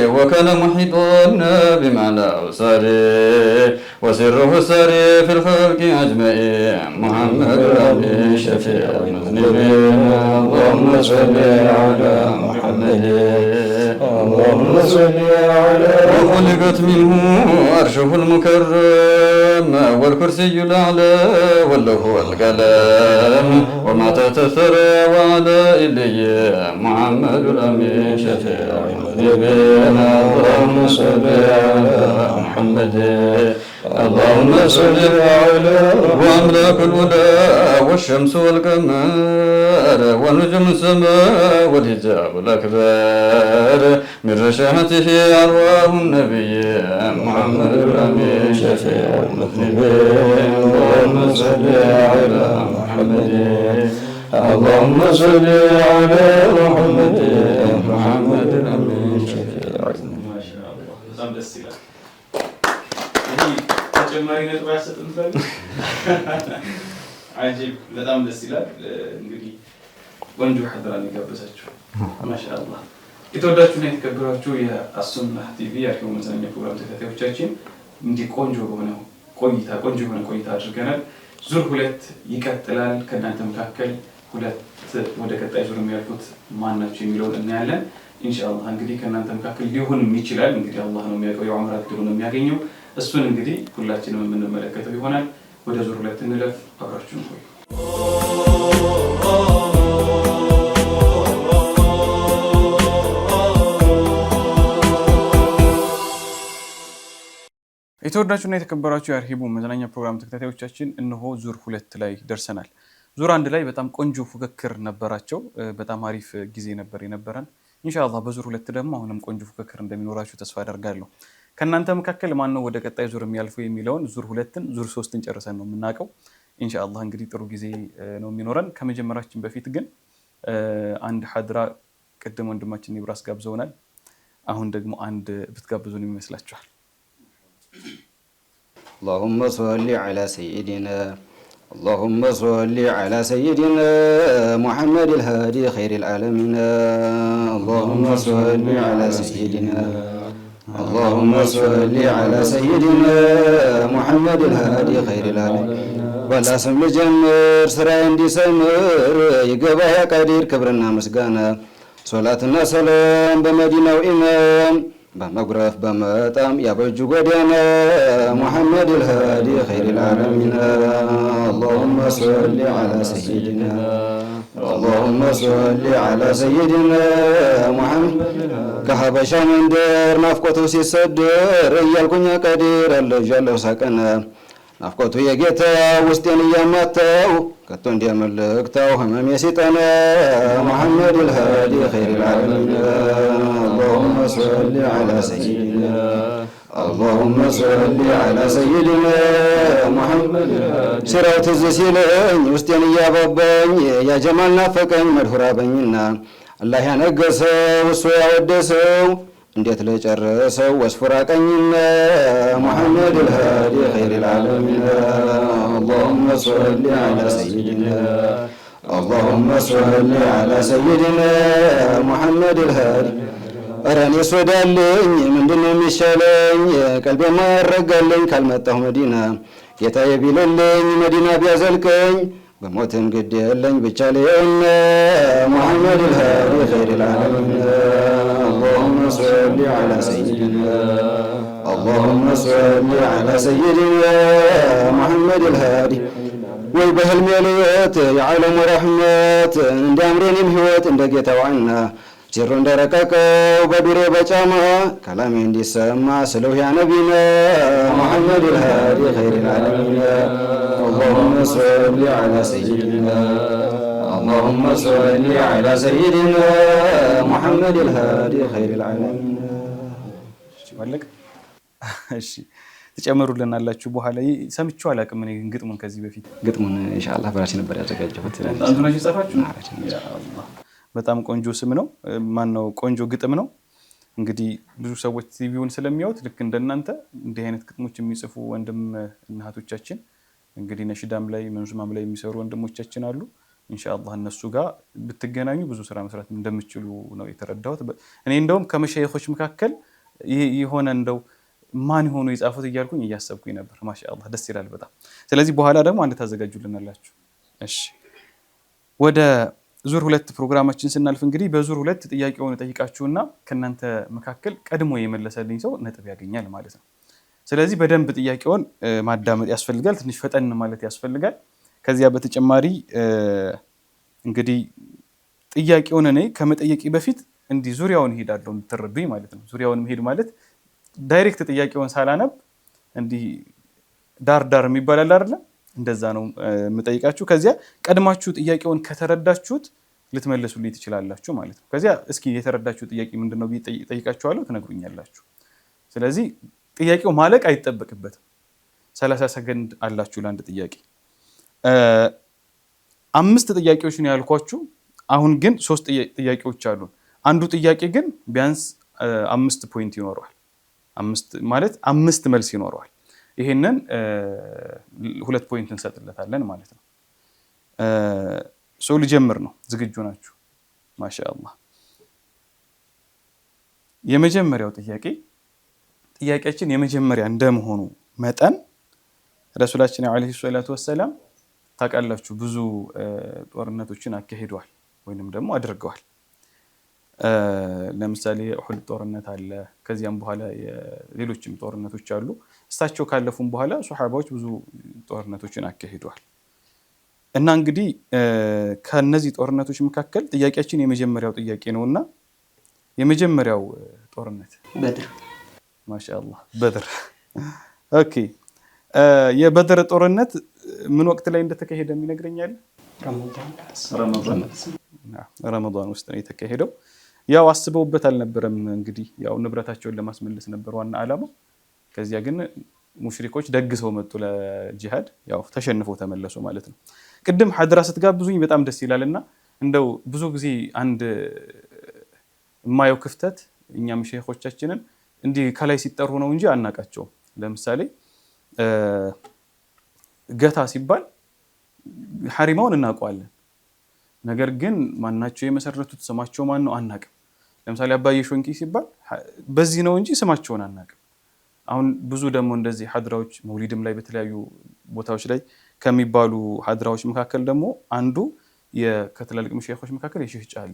وكان محيطا بمعنى ساري وسره ساري في الخلق أجمعين محمد الأمين شفيع المذنبين اللهم صل على محمد اللهم صل على وخلقت منه عرشه المكرم والكرسي الأعلى واللوح والقلم وما تحت الثرى وعلى إلي محمد الأمين شفيع المذنبين اللهم صل على محمد اللهم صل على وأملاك الولا والشمس والقمر ونجم السماء والحجاب الأكبر من رشاحته أرواح النبي محمد الأمين شفيع المذنبين اللهم صل على محمد اللهم صل على محمد محمد الأمين شفيع ما شاء الله በጣም ደስ ይላል። ተጨማሪ ነጥብ ያሰጥን ፈልግ አጂብ በጣም ደስ ይላል። እንግዲህ ቆንጆ ሐድራን የጋበዛችሁ ማሻአላህ። የተወዳችሁና የተከበራችሁ የአሱና ቲቪ የአርሂቡ መዝናኛ ፕሮግራም ተከታታዮቻችን እንዲህ ቆንጆ የሆነ ቆይታ አድርገናል። ዙር 2 ይቀጥላል። ከእናንተ መካከል ሁለት ወደ ቀጣይ ዙር የሚያልፉት ማን ናቸው የሚለውን እናያለን ኢንሻአላህ። እንግዲህ ከእናንተ መካከል ሊሆንም ይችላል እንግዲህ አላህ ነው የሚያውቀው የዑምራ እድሉን የሚያገኘው እሱን እንግዲህ ሁላችንም የምንመለከተው ይሆናል። ወደ ዙር 2 እንለፍ። አብራችሁን ቆዩ። የተወዳችሁና የተከበራችሁ የአርሂቡ መዝናኛ ፕሮግራም ተከታታዮቻችን እነሆ ዙር 2 ላይ ደርሰናል። ዙር 1 ላይ በጣም ቆንጆ ፉክክር ነበራቸው። በጣም አሪፍ ጊዜ ነበር የነበረን። ኢንሻአላህ በዙር 2 ደግሞ አሁንም ቆንጆ ፉክክር እንደሚኖራችሁ ተስፋ አደርጋለሁ። ከእናንተ መካከል ማን ነው ወደ ቀጣይ ዙር የሚያልፈው የሚለውን ዙር 2ን ዙር 3ን ጨርሰን ነው የምናውቀው። ኢንሻአላህ እንግዲህ ጥሩ ጊዜ ነው የሚኖረን። ከመጀመራችን በፊት ግን አንድ ሐድራ ቅድም ወንድማችን ኢብራስ ጋብዘውናል። አሁን ደግሞ አንድ ብትጋብዙን ይመስላችኋል? اللهم صل على سيدنا اللهم صل على سيدنا محمد الهادي خير العالمين اللهم صل على سيدنا اللهم صل على سيدنا محمد الهادي خير العالمين ولا سم جمر سرا عندي سمر يقبا يا قدير كبرنا مسغانا صلاتنا سلام بمدينة وإمام بمغرف بمطام يا بجو قدنا محمد الهادي خير العالمين اللهم صل على سيدنا اللهم صل على سيدنا محمد كحبشا من دير نفقته سيصدر يالكون قدير اللي جلو سكنا نفقته يجيتا وستين يمتاو كتون دي ملكتاو همم يسيطنا محمد الهادي خير العالمين اللهم صل على سيدنا اللهم صل على سيدنا محمد سراوت الزسيلين وستين ياببين يا جمال نافقين مدهورا بيننا الله ينقصه وسوى ودسه እንዴት ለጨረሰው ወስፍራ ቀኝና محمد الهادي خير العالمين اللهم صل على سيدنا اللهم صل على سيدنا محمد الهادي أراني سودالين من دون مشالين قلبي ما يرقالين كالمتاه مدينة ጌታዬ ቢልልኝ መዲና ቢያዘልቀኝ በሞትም ግድ የለኝ ብቻ ለየነ محمد الهادي خير العالمين اللهم صل على سيدنا اللهم صل على سيدنا محمد الهادي ويبهلم يليت يعلم رحمات عند أمرين هوت عند جتوعنا جرون دركاكو بدوري بچاما كلامي عندي سما سلو يا نبينا محمد الهادي خير العالمين اللهم صل على سيدنا اللهم صل على سيدنا محمد الهادي خير العالمين ወለቅ እሺ ትጨምሩልናላችሁ በኋላ ሰምቼው አላውቅም እኔ ግጥሙን ከዚህ በፊት ግጥሙን ኢንሻአላህ በራሴ ነበር ያዘጋጀሁት አንዱናችሁ ጻፋችሁ ያ አላህ በጣም ቆንጆ ስም ነው ማን ነው ቆንጆ ግጥም ነው እንግዲህ ብዙ ሰዎች ቲቪውን ስለሚያዩት ልክ እንደናንተ እንዲህ አይነት ግጥሞች የሚጽፉ ወንድም እናቶቻችን እንግዲህ ነሽዳም ላይ መንዙማም ላይ የሚሰሩ ወንድሞቻችን አሉ ኢንሻአላህ እነሱ ጋር ብትገናኙ ብዙ ስራ መስራት እንደምትችሉ ነው የተረዳሁት እኔ እንደውም ከመሸይኾች መካከል ይሆነ እንደው ማን ሆኖ የጻፉት እያልኩኝ እያሰብኩኝ ነበር ማሻአላህ ደስ ይላል በጣም ስለዚህ በኋላ ደግሞ አንድ ታዘጋጁልናላችሁ እሺ ወደ ዙር 2 ፕሮግራማችን ስናልፍ እንግዲህ በዙር 2 ጥያቄውን ጠይቃችሁና ከናንተ መካከል ቀድሞ የመለሰልኝ ሰው ነጥብ ያገኛል ማለት ነው ስለዚህ በደንብ ጥያቄውን ማዳመጥ ያስፈልጋል ትንሽ ፈጠን ማለት ያስፈልጋል ከዚያ በተጨማሪ እንግዲህ ጥያቄውን እኔ ከመጠየቂ በፊት እንዲ ዙሪያውን ሄዳለሁ እንድትረዱኝ ማለት ነው ዙሪያውን መሄድ ማለት ዳይሬክት ጥያቄውን ሳላነብ እንዲ ዳር የሚባል አይደል እንደዛ ነው መጠይቃችሁ ከዚያ ቀድማችሁ ጥያቄውን ከተረዳችሁት ልትመልሱልኝ ትችላላችሁ ማለት ነው ከዚያ እስኪ የተረዳችሁ ጥያቄ ምንድነው ጠይቃችኋለሁ ትነግሩኛላችሁ ስለዚህ ጥያቄው ማለቅ አይተበቅበትም 30 ሰከንድ አላችሁ ለአንድ ጥያቄ 5 ጥያቄዎች ነው ያልኳችሁ አሁን ግን 3 ጥያቄዎች አሉ አንዱ ጥያቄ ግን ቢያንስ 5 ፖይንት ይኖረዋል 5 ማለት 5 መልስ ይኖረዋል ይሄንን 2 ፖይንት እንሰጥለታለን ማለት ነው ሰው ልጀምር ነው ዝግጁ ናችሁ ማሻአላህ የመጀመሪያው ጥያቄያችን የመጀመሪያ እንደመሆኑ መጠን ረሱላችን አለይሂ ሰላቱ ወሰለም ታውቃላችሁ ብዙ ጦርነቶችን አካሂደዋል ወይንም ደግሞ አድርገዋል ለምሳሌ ኡሁድ ጦርነት አለ ከዚያም በኋላ ሌሎችም ጦርነቶች አሉ እሳቸው ካለፉም በኋላ ሱሐባዎች ብዙ ጦርነቶችን አካሂደዋል እና እንግዲህ ከነዚህ ጦርነቶች መካከል ጥያቄያችን የመጀመሪያው ጥያቄ ነውና የመጀመሪያው ጦርነት በድር ማሻአላህ በድር ኦኬ የበድር ጦርነት ምን ወቅት ላይ እንደተካሄደ የሚነግረኛል ረመዳን ውስጥ ነው የተካሄደው ያው አስበውበት አልነበረም እንግዲህ ያው ንብረታቸውን ለማስመለስ ነበር ዋና ዓላማው ከዚያ ግን ሙሽሪኮች ደግሰው መጡ ለጂሃድ ያው ተሸንፈው ተመለሱ ማለት ነው ቅድም ሐድራ ስትጋብዙኝ በጣም ደስ ይላልና እንደው ብዙ ጊዜ አንድ የማየው ክፍተት እኛም ሼኾቻችንን እንዲህ ከላይ ሲጠሩ ነው እንጂ አናቃቸው ለምሳሌ ገታ ሲባል ሐሪማውን እናውቀዋለን ነገር ግን ማናቸው የመሰረቱት ስማቸው ማን ነው አናቅም ለምሳሌ አባዬ ሾንቂ ሲባል በዚህ ነው እንጂ ስማቸውን አናቅም አሁን ብዙ ደግሞ እንደዚህ ሐድራዎች መውሊድም ላይ በተለያዩ ቦታዎች ላይ ከሚባሉ ሐድራዎች መካከል ደግሞ አንዱ የከትላልቅ ሼኾች መካከል የሼህ ጫሊ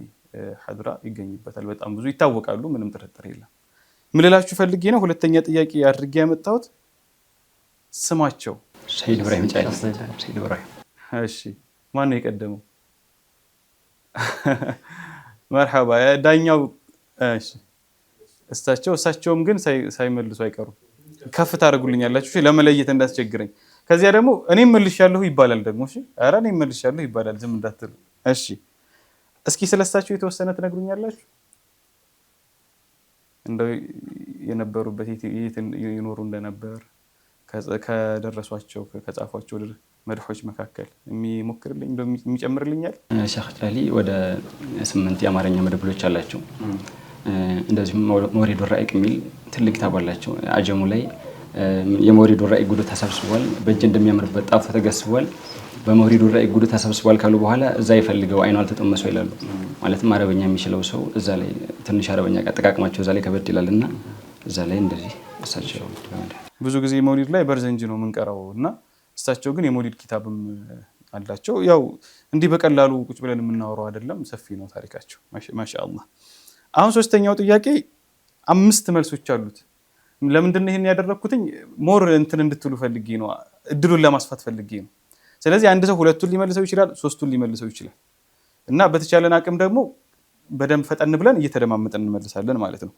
ሐድራ ይገኝበታል በጣም ብዙ ይታወቃሉ ምንም ጥርጥር የለም ምን ልላችሁ ፈልጌ ነው ሁለተኛ ጥያቄ አድርጌ ያመጣሁት ስማቸው ሰይድ ኢብራሂም ጫሊ። ሰይድ ኢብራሂም። እሺ ማን ነው የቀደመው? መርሐባ ዳኛው። እሺ እሳቸውም ግን ሳይመልሱ አይቀሩም። ከፍ ታደርጉልኛላችሁ ለመለየት እንዳስቸግረኝ። ከዚያ ደግሞ እኔም መልሻለሁ ይባላል ደግሞ። እሺ ኧረ እኔም መልሻለሁ ይባላል ዝም እንዳትሉ። እሺ እስኪ ስለሳቸው የተወሰነ ትነግሩኛላችሁ? እንደው የነበሩበት የት ይኖሩ እንደነበር ከደረሷቸው ከጻፏቸው መድሖች መካከል የሚሞክርልኝ እንደው የሚጨምርልኛል? ሼኽ ጫሊ ወደ 8 የአማርኛ መድብሎች አላቸው። እንደዚሁም መውሪዱ ራኢቅ የሚል ትልቅ ኪታብ አላቸው። አጀሙ ላይ የመውሪዱ ራኢቅ ጉዱ ተሰብስቧል፣ በእጅ እንደሚያምርበት ጣፍ ተገስቧል። በመውሪዱ ራኢቅ ጉዱ ተሰብስቧል ካሉ በኋላ እዛ ይፈልገው አይኑ አልተጠመሰው ይላሉ። ማለትም አረበኛ የሚችለው ሰው እዛ ላይ ትንሽ አረበኛ አጠቃቅማቸው እዛ ላይ ከበድ ይላልና እዛ ላይ እንደዚህ እሳቸው ብዙ ጊዜ መውሊድ ላይ በርዘንጅ ነው የምንቀራው እና እሳቸው ግን የመውሊድ ኪታብም አላቸው። ያው እንዲህ በቀላሉ ቁጭ ብለን የምናወራው አይደለም፣ ሰፊ ነው ታሪካቸው ማሻአላህ። አሁን ሶስተኛው ጥያቄ 5 መልሶች አሉት። ለምንድን ነው ይሄን ያደረኩትኝ? ሞር እንትን እንድትሉ ፈልጌ ነው፣ እድሉን ለማስፋት ፈልጌ ነው። ስለዚህ አንድ ሰው 2ቱን ሊመልሰው ይችላል፣ 3ቱን ሊመልሰው ይችላል እና በተቻለን አቅም ደግሞ በደንብ ፈጠን ብለን እየተደማመጠን እንመልሳለን ማለት ነው።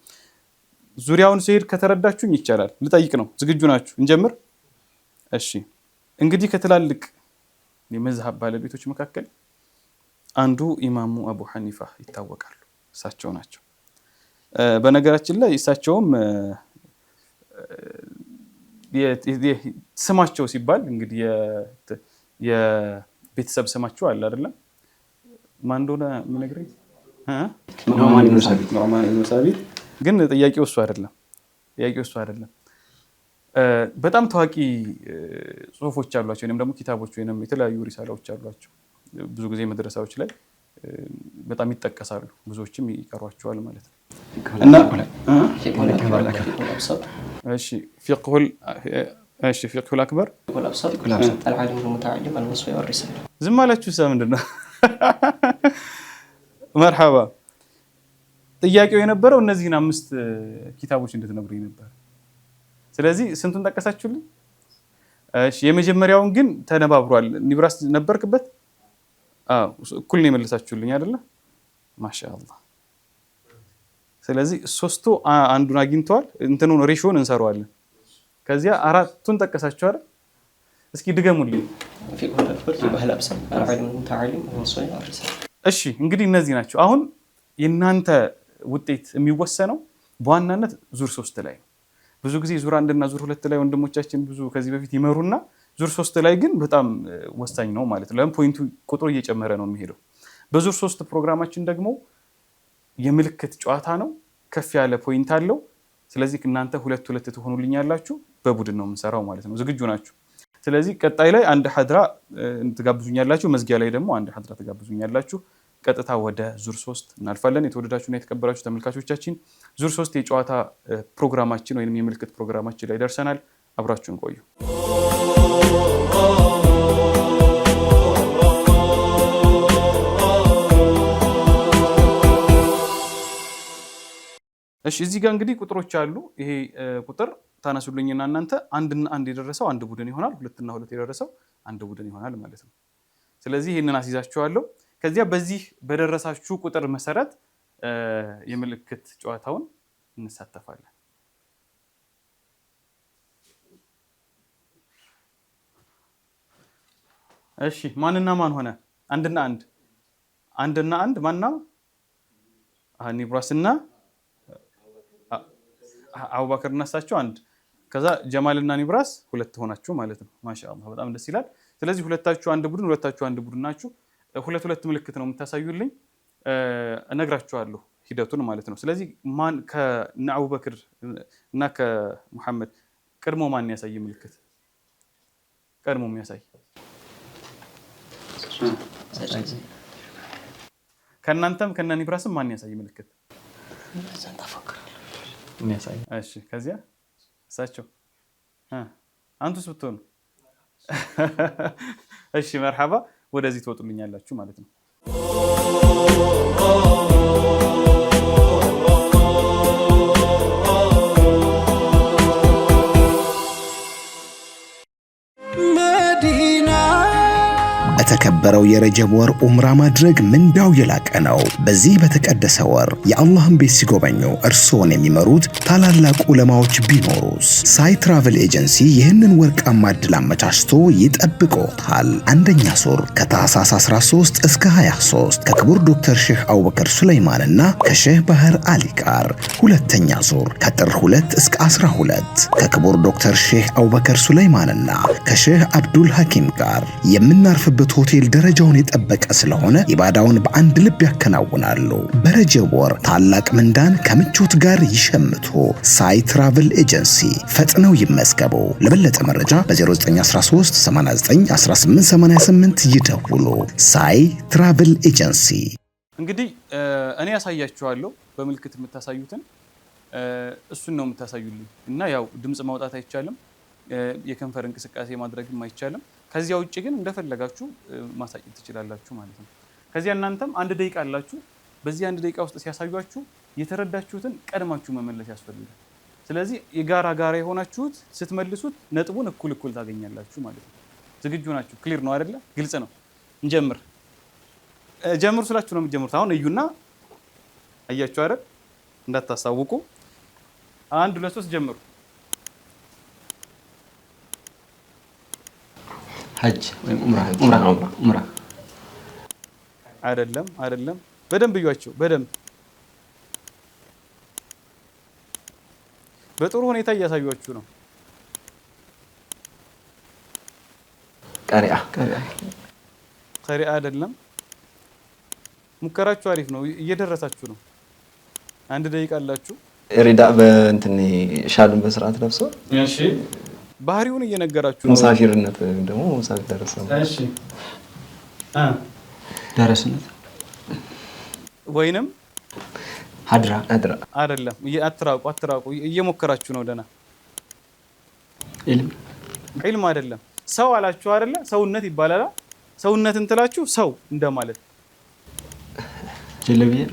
ዙሪያውን ሲሄድ ከተረዳችሁኝ ይቻላል። ልጠይቅ ነው። ዝግጁ ናችሁ? እንጀምር። እሺ እንግዲህ ከትላልቅ የመዝሀብ ባለቤቶች መካከል አንዱ ኢማሙ አቡ ሐኒፋ ይታወቃሉ። እሳቸው ናቸው። በነገራችን ላይ እሳቸውም ስማቸው ሲባል እንግዲህ የቤተሰብ ስማቸው አለ አይደለም? ማን እንደሆነ የምነግረኝ ኑዕማን ኢብኑ ሳቢት። ኑዕማን ኢብኑ ሳቢት ግን ጥያቄው እሱ አይደለም። በጣም ታዋቂ ጽሁፎች አሏቸው ወይንም ደግሞ ኪታቦች ወይንም የተለያዩ ሪሳላዎች አሏቸው። ብዙ ጊዜ መድረሳዎች ላይ በጣም ይጠቀሳሉ፣ ብዙዎችም ይቀሯቸዋል ማለት ነው። እና እሺ ፊቅሁል አክበር ዝም አላችሁ። ምንድን ነው? መርሐባ። ጥያቄው የነበረው እነዚህን 5 ኪታቦች እንድትነግሩኝ ነበር። ስለዚህ ስንቱን ጠቀሳችሁልኝ? እሺ የመጀመሪያውን ግን ተነባብሯል። ኒብራስ ነበርክበት? አዎ እኩል ነው የመለሳችሁልኝ አይደለ? ማሻአላህ። ስለዚህ 3ቱ አንዱን አግኝተዋል። እንትኑን ሬሾን እንሰራዋለን። ከዚያ 4ቱን ጠቀሳችሁ አይደል? እስኪ ድገሙልኝ። እሺ እንግዲህ እነዚህ ናቸው። አሁን የእናንተ ውጤት የሚወሰነው በዋናነት ዙር 3 ላይ ነው። ብዙ ጊዜ ዙር 1 እና ዙር 2 ላይ ወንድሞቻችን ብዙ ከዚህ በፊት ይመሩና ዙር 3 ላይ ግን በጣም ወሳኝ ነው ማለት ነው። ለምን ፖይንቱ ቁጥሩ እየጨመረ ነው የሚሄደው። በዙር 3 ፕሮግራማችን ደግሞ የምልክት ጨዋታ ነው፣ ከፍ ያለ ፖይንት አለው። ስለዚህ እናንተ 2 ትሆኑልኛላችሁ። በቡድን ነው የምንሰራው ማለት ነው። ዝግጁ ናችሁ? ስለዚህ ቀጣይ ላይ አንድ ሐድራ ትጋብዙኛላችሁ፣ መዝጊያ ላይ ደግሞ አንድ ሐድራ ትጋብዙኛላችሁ። ቀጥታ ወደ ዙር 3 እናልፋለን። የተወደዳችሁና የተከበራችሁ ተመልካቾቻችን ዙር 3 የጨዋታ ፕሮግራማችን ወይም የምልክት ፕሮግራማችን ላይ ደርሰናል። አብራችሁን ቆዩ። እሺ እዚህ ጋር እንግዲህ ቁጥሮች አሉ። ይሄ ቁጥር ታነሱልኝና እናንተ 1 እና 1 የደረሰው አንድ ቡድን ይሆናል፣ 2 እና 2 የደረሰው አንድ ቡድን ይሆናል ማለት ነው። ስለዚህ ይሄንን አስይዛችኋለሁ። ከዚያ በዚህ በደረሳችሁ ቁጥር መሰረት የምልክት ጨዋታውን እንሳተፋለን። እሺ ማንና ማን ሆነ? 1 እና 1 1 እና 1 ማንና ኒብራስና አቡበክር እነሳቸው 1። ከዛ ጀማልና ኒብራስ 2 ሆናችሁ ማለት ነው። ማሻአላህ በጣም ደስ ይላል። ስለዚህ ሁለታችሁ አንድ ቡድን ናችሁ። 2 ምልክት ነው የምታሳዩልኝ። እነግራችኋለሁ ሂደቱን ማለት ነው። ስለዚህ ማን ከአቡበክር እና ከሙሐመድ ቀድሞ ማን ያሳይ ምልክት? ቀድሞ የሚያሳይ ከእናንተም ከነ ኒብራስም ማን ያሳይ ምልክት? እሺ ከዚያ እሳቸው አንቱስ ብትሆኑ እሺ መርሐባ ወደዚህ ትወጡልኛላችሁ ማለት ነው። በተከበረው የረጀብ ወር ኡምራ ማድረግ ምንዳው የላቀ ነው። በዚህ በተቀደሰ ወር የአላህን ቤት ሲጎበኙ እርስዎን የሚመሩት ታላላቅ ዑለማዎች ቢኖሩስ? ሳይ ትራቨል ኤጀንሲ ይህንን ወርቃማ ዕድል አመቻችቶ ይጠብቅዎታል። አንደኛ ዙር ከታህሳስ 13 እስከ 23 ከክቡር ዶክተር ሼህ አቡበከር ሱለይማንና ከሼህ ባህር አሊ ጋር። ሁለተኛ ዙር ከጥር 2 እስከ 12 ከክቡር ዶክተር ሼህ አቡበከር ሱለይማንና ከሼህ አብዱል ሐኪም ጋር። የምናርፍበት ሆቴል ደረጃውን የጠበቀ ስለሆነ ኢባዳውን በአንድ ልብ ያከናውናሉ። በረጀብ ወር ታላቅ ምንዳን ከምቾት ጋር ይሸምቱ። ሳይ ትራቨል ኤጀንሲ ፈጥነው ይመዝገቡ። ለበለጠ መረጃ በ0913 89 1888 ይደውሉ። ሳይ ትራቨል ኤጀንሲ። እንግዲህ እኔ ያሳያችኋለሁ በምልክት የምታሳዩትን እሱን ነው የምታሳዩልኝ እና ያው ድምጽ ማውጣት አይቻልም፣ የከንፈር እንቅስቃሴ ማድረግም አይቻልም። ከዚያ ውጪ ግን እንደፈለጋችሁ ማሳየት ትችላላችሁ ማለት ነው። ከዚያ እናንተም 1 ደቂቃ አላችሁ። በዚህ 1 ደቂቃ ውስጥ ሲያሳዩአችሁ የተረዳችሁትን ቀድማችሁ መመለስ ያስፈልጋል። ስለዚህ የጋራ የሆናችሁት ስትመልሱት ነጥቡን እኩል ታገኛላችሁ ማለት ነው። ዝግጁ ናችሁ? ክሊር ነው አይደለ? ግልጽ ነው። እንጀምር። ጀምሩ ስላችሁ ነው የምትጀምሩት። አሁን እዩና አያችሁ አይደል? እንዳታሳውቁ። 1 2 3 ጀምሩ። ሐጅ ወይም ኡምራ አይደለም። በደንብ እዩዋቸው። በደንብ በጥሩ ሁኔታ እያሳዩአችሁ ነው። ቀሪአ አይደለም። ሙከራችሁ አሪፍ ነው። እየደረሳችሁ ነው። 1 ደቂቃ አላችሁ። ሪዳ በእንትን ሻልን በስርዓት ለብሶ እሺ፣ ባህሪውን እየነገራችሁ ነው። ሙሳፊርነት ደግሞ ሙሳፊር ደረሰው። እሺ፣ ደረስነት ወይንም ሀድራ አይደለም። አትራቁ። እየሞከራችሁ ነው። ደህና ኢልም አይደለም። ሰው አላችሁ አይደለ? ሰውነት ይባላል። ሰውነትን ትላችሁ ሰው እንደማለት። ጀለቢያ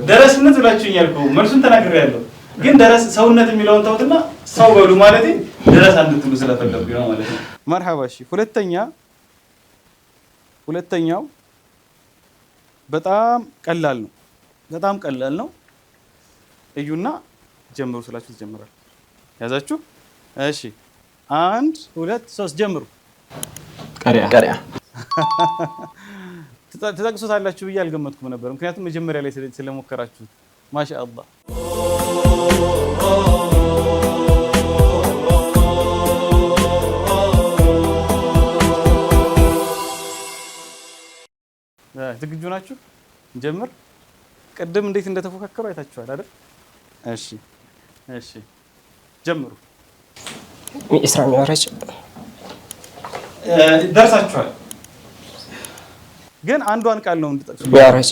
ደረስነት ብላችሁኛል እኮ መልሱን ተናግሬያለሁ። ግን ሰውነት የሚለውን ተውትና ሰው በሉ ማለት ደረሳ እንድትሉ ስለፈለኩኝ ነው ማለት ነው። መርሐባ። እሺ፣ ሁለተኛው በጣም ቀላል ነው። እዩና ጀምሩ ስላችሁ ትጀምራል። ያዛችሁ? እሺ፣ 1 2 3 ጀምሩ። ቀሪያ ትጠቅሱታላችሁ ብዬ አልገመትኩም ነበር፣ ምክንያቱም መጀመሪያ ላይ ስለሞከራችሁት። ማሻአላህ። ዝግጁ ናችሁ? ጀምር። ቅድም እንዴት እንደተፎካከሩ አይታችኋል አይደል? እሺ ጀምሩ። ኢስራ ሚዕራጅ ደርሳችኋል፣ ግን አንዷን ቃል ነው እንድጠቅሱ። ሚዕራጅ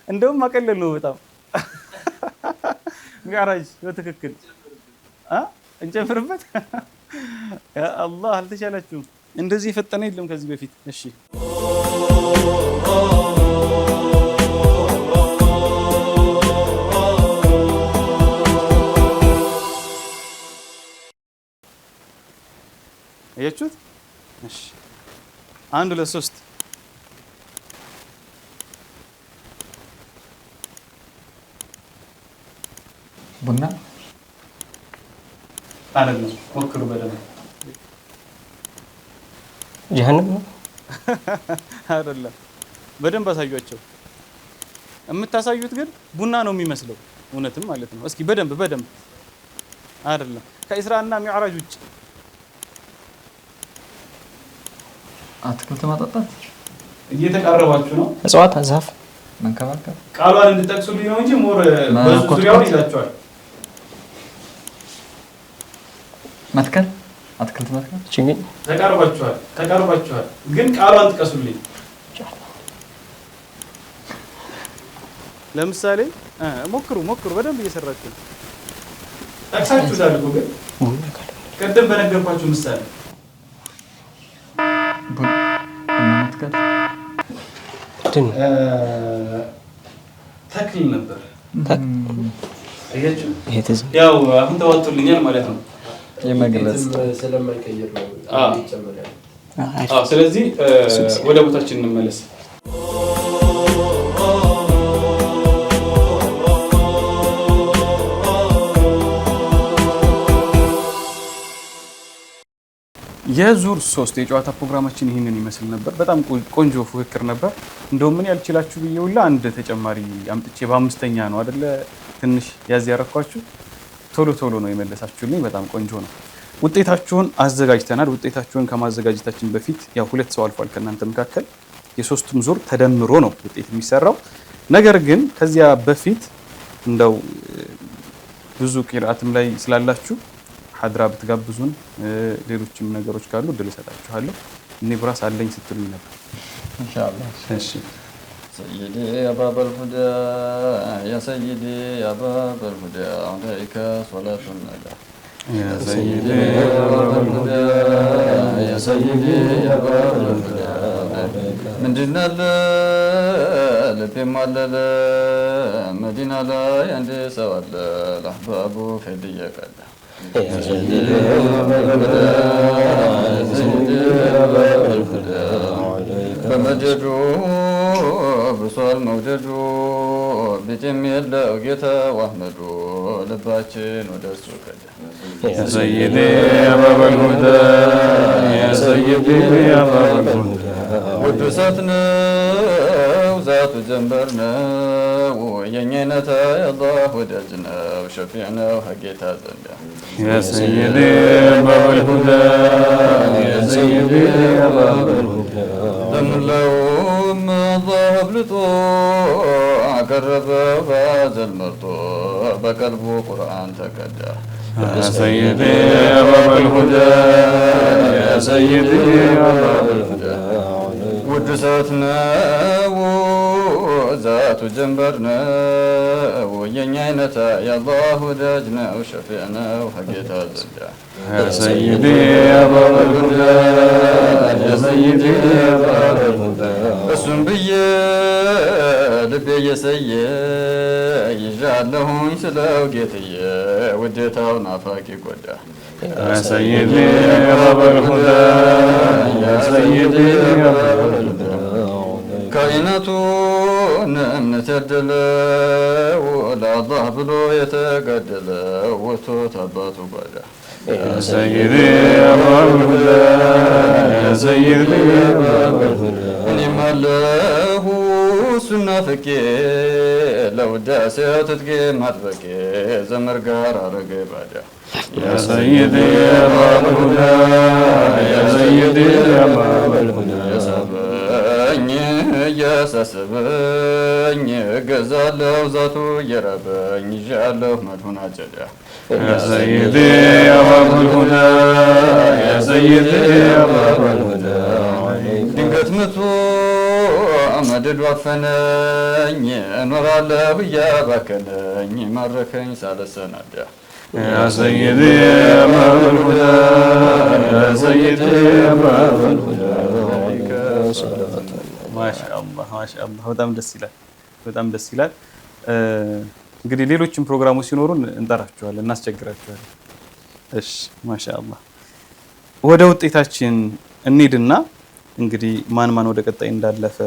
እንደውም ማቀለል ነው በጣም። ሚዕራጅ በትክክል እንጨምርበት። ያ አላህ አልተቻላችሁም። እንደዚህ የፈጠነ የለም ከዚህ በፊት። እሺ አያችሁት? እሺ 1 2 3 ቡና አይደለም። ሞክሩ በደንብ። ጀሃነም አይደለም። በደንብ አሳዩአቸው። የምታሳዩት ግን ቡና ነው የሚመስለው፣ እውነትም ማለት ነው። እስኪ በደንብ አይደለም። ከኢስራና ሚዕራጅ ውጭ አትክልት ማጠጣት እየተቃረባችሁ ነው። እጽዋት፣ ዛፍ መንከባከብ። ቃሏን እንድጠቅሱልኝ ነው እንጂ ሞር ዙሪያውን ይዛችኋል። መትከል፣ አትክልት መትከል፣ ችግኝ። ተቃርባችኋል፣ ግን ቃሏን ጥቀሱልኝ። ለምሳሌ ሞክሩ። በደንብ እየሰራችሁ ነው። ጠቅሳችሁታል እኮ ግን ቅድም በነገርኳችሁ ምሳሌ ቡና መትከል ተክል ነበር። አያችሁ? ያው አሁን ተዋጥቶልኛል ማለት ነው። የመግለጽ ስለማይቀየር ነው ይጨምራል። ስለዚህ ወደ ቦታችን እንመለስ። የዙር 3 የጨዋታ ፕሮግራማችን ይህንን ይመስል ነበር። በጣም ቆንጆ ፉክክር ነበር። እንደውም ምን ያልችላችሁ ብዬውላ አንድ ተጨማሪ አምጥቼ በአምስተኛ ነው አይደለ ትንሽ ያዝ ያረኳችሁ። ቶሎ ነው የመለሳችሁልኝ። በጣም ቆንጆ ነው። ውጤታችሁን አዘጋጅተናል። ውጤታችሁን ከማዘጋጀታችን በፊት ያው 2 ሰው አልፏል ከእናንተ መካከል። የሶስቱም ዙር ተደምሮ ነው ውጤት የሚሰራው። ነገር ግን ከዚያ በፊት እንደው ብዙ ቂራአትም ላይ ስላላችሁ ሐድራ ብትጋብዙን ሌሎችም ነገሮች ካሉ እድል እሰጣችኋለሁ። እኔ ብራስ አለኝ ስትሉኝ ነበር ኢንሻአላህ። እሺ سيدي يا باب الهدى يا سيدي يا باب الهدى عليك صلاة النجاة يا سيدي يا باب الهدى يا سيدي يا باب الهدى من جنة لبي معلل مدينة لا يندي سواد الأحباب في ديك يا سيدي يا باب الهدى يا سيدي يا باب الهدى فمجدو بصال موجدو بيتم يلا وقيتا واحمدو لباتشين ودرسو كده يا سيدي يا باب الهدى يا سيدي يا باب الهدى ودساتنا وزات جنبرنا وينينتا يا الله ودجنا وشفيعنا وحقيتا زندا يا سيدي يا باب الهدى يا سيدي يا باب الهدى دم اللوم ضهب لطوع قرب فاز المرطوع بقلبه قرآن تكدى يا سيدي يا باب الهدى يا سيدي يا باب الهدى ودساتنا وذات جنبرنا وينينتا يا الله ودجنا وشفيعنا وحقيتا زندا يا سيدي يا باب الهدى يا سيدي يا باب الهدى اسم بيه لبي يسيه يجعل لهم سلاو قيتيه وديتا ونافاكي قدا يا سيدي يا باب الهدى يا سيدي يا باب الهدى كائناتون نتدل ولا الله بلو يتقدل وتتباتوا قدا يا سيدي يا باب الهدى يا سيدي يا باب الهدى نعم له سنة فكي لو داسة تتقي ما تبكي زمر قارا رقي بعدا يا سيدي يا باب الهدى يا سيدي يا باب الهدى يا سبني يا سسبني قزالو ذاتو يربني جعلو مدهونا جدا يا سيدي يا باب الهدى يا سيدي يا باب الهدى ድንገት መቶ አመድድ ዋፈነኝ እኖራለሁ እያባከነኝ ማረከኝ ሳለሰናዳ يا سيدي يا باب الهدى يا سيدي يا باب الهدى ما شاء الله ما شاء الله በጣም ደስ ይላል። እንግዲህ ሌሎችም ፕሮግራሞች ሲኖሩን እንጠራችኋለን፣ እናስቸግራችኋለን። እሺ ማሻአላህ። ወደ ውጤታችን እንሂድና እንግዲህ ማን ወደ ቀጣይ እንዳለፈ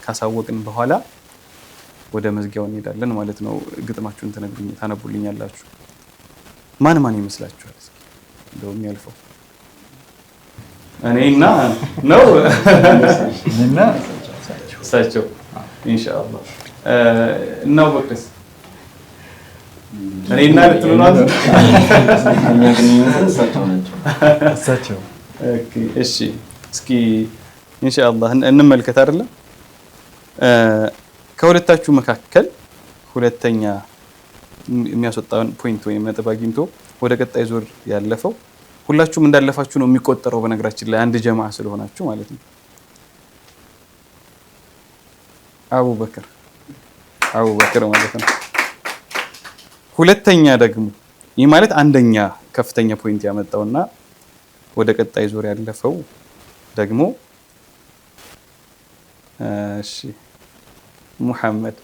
ካሳወቅን በኋላ ወደ መዝጊያው እንሄዳለን ማለት ነው። ግጥማችሁን ታነቡልኛላችሁ። ማን ይመስላችኋል? እንደው የሚያልፈው እኔና ነው እና እሳቸው ኢንሻአላህ እናው በቅስ እኔና ልትሉናት እሳቸው ኦኬ እሺ እስኪ ኢንሻአላህ እንመልከት አይደለ ከሁለታችሁ መካከል ሁለተኛ የሚያስወጣውን ፖይንት ወይም ነጥብ አግኝቶ ወደ ቀጣይ ዙር ያለፈው ሁላችሁም እንዳለፋችሁ ነው የሚቆጠረው። በነገራችን ላይ አንድ ጀማዓ ስለሆናችሁ ማለት ነው። አቡበክር ማለት ነው። ሁለተኛ ደግሞ ይህ ማለት አንደኛ ከፍተኛ ፖይንት ያመጣውና ወደ ቀጣይ ዙር ያለፈው ደግሞ እሺ ሙሐመድ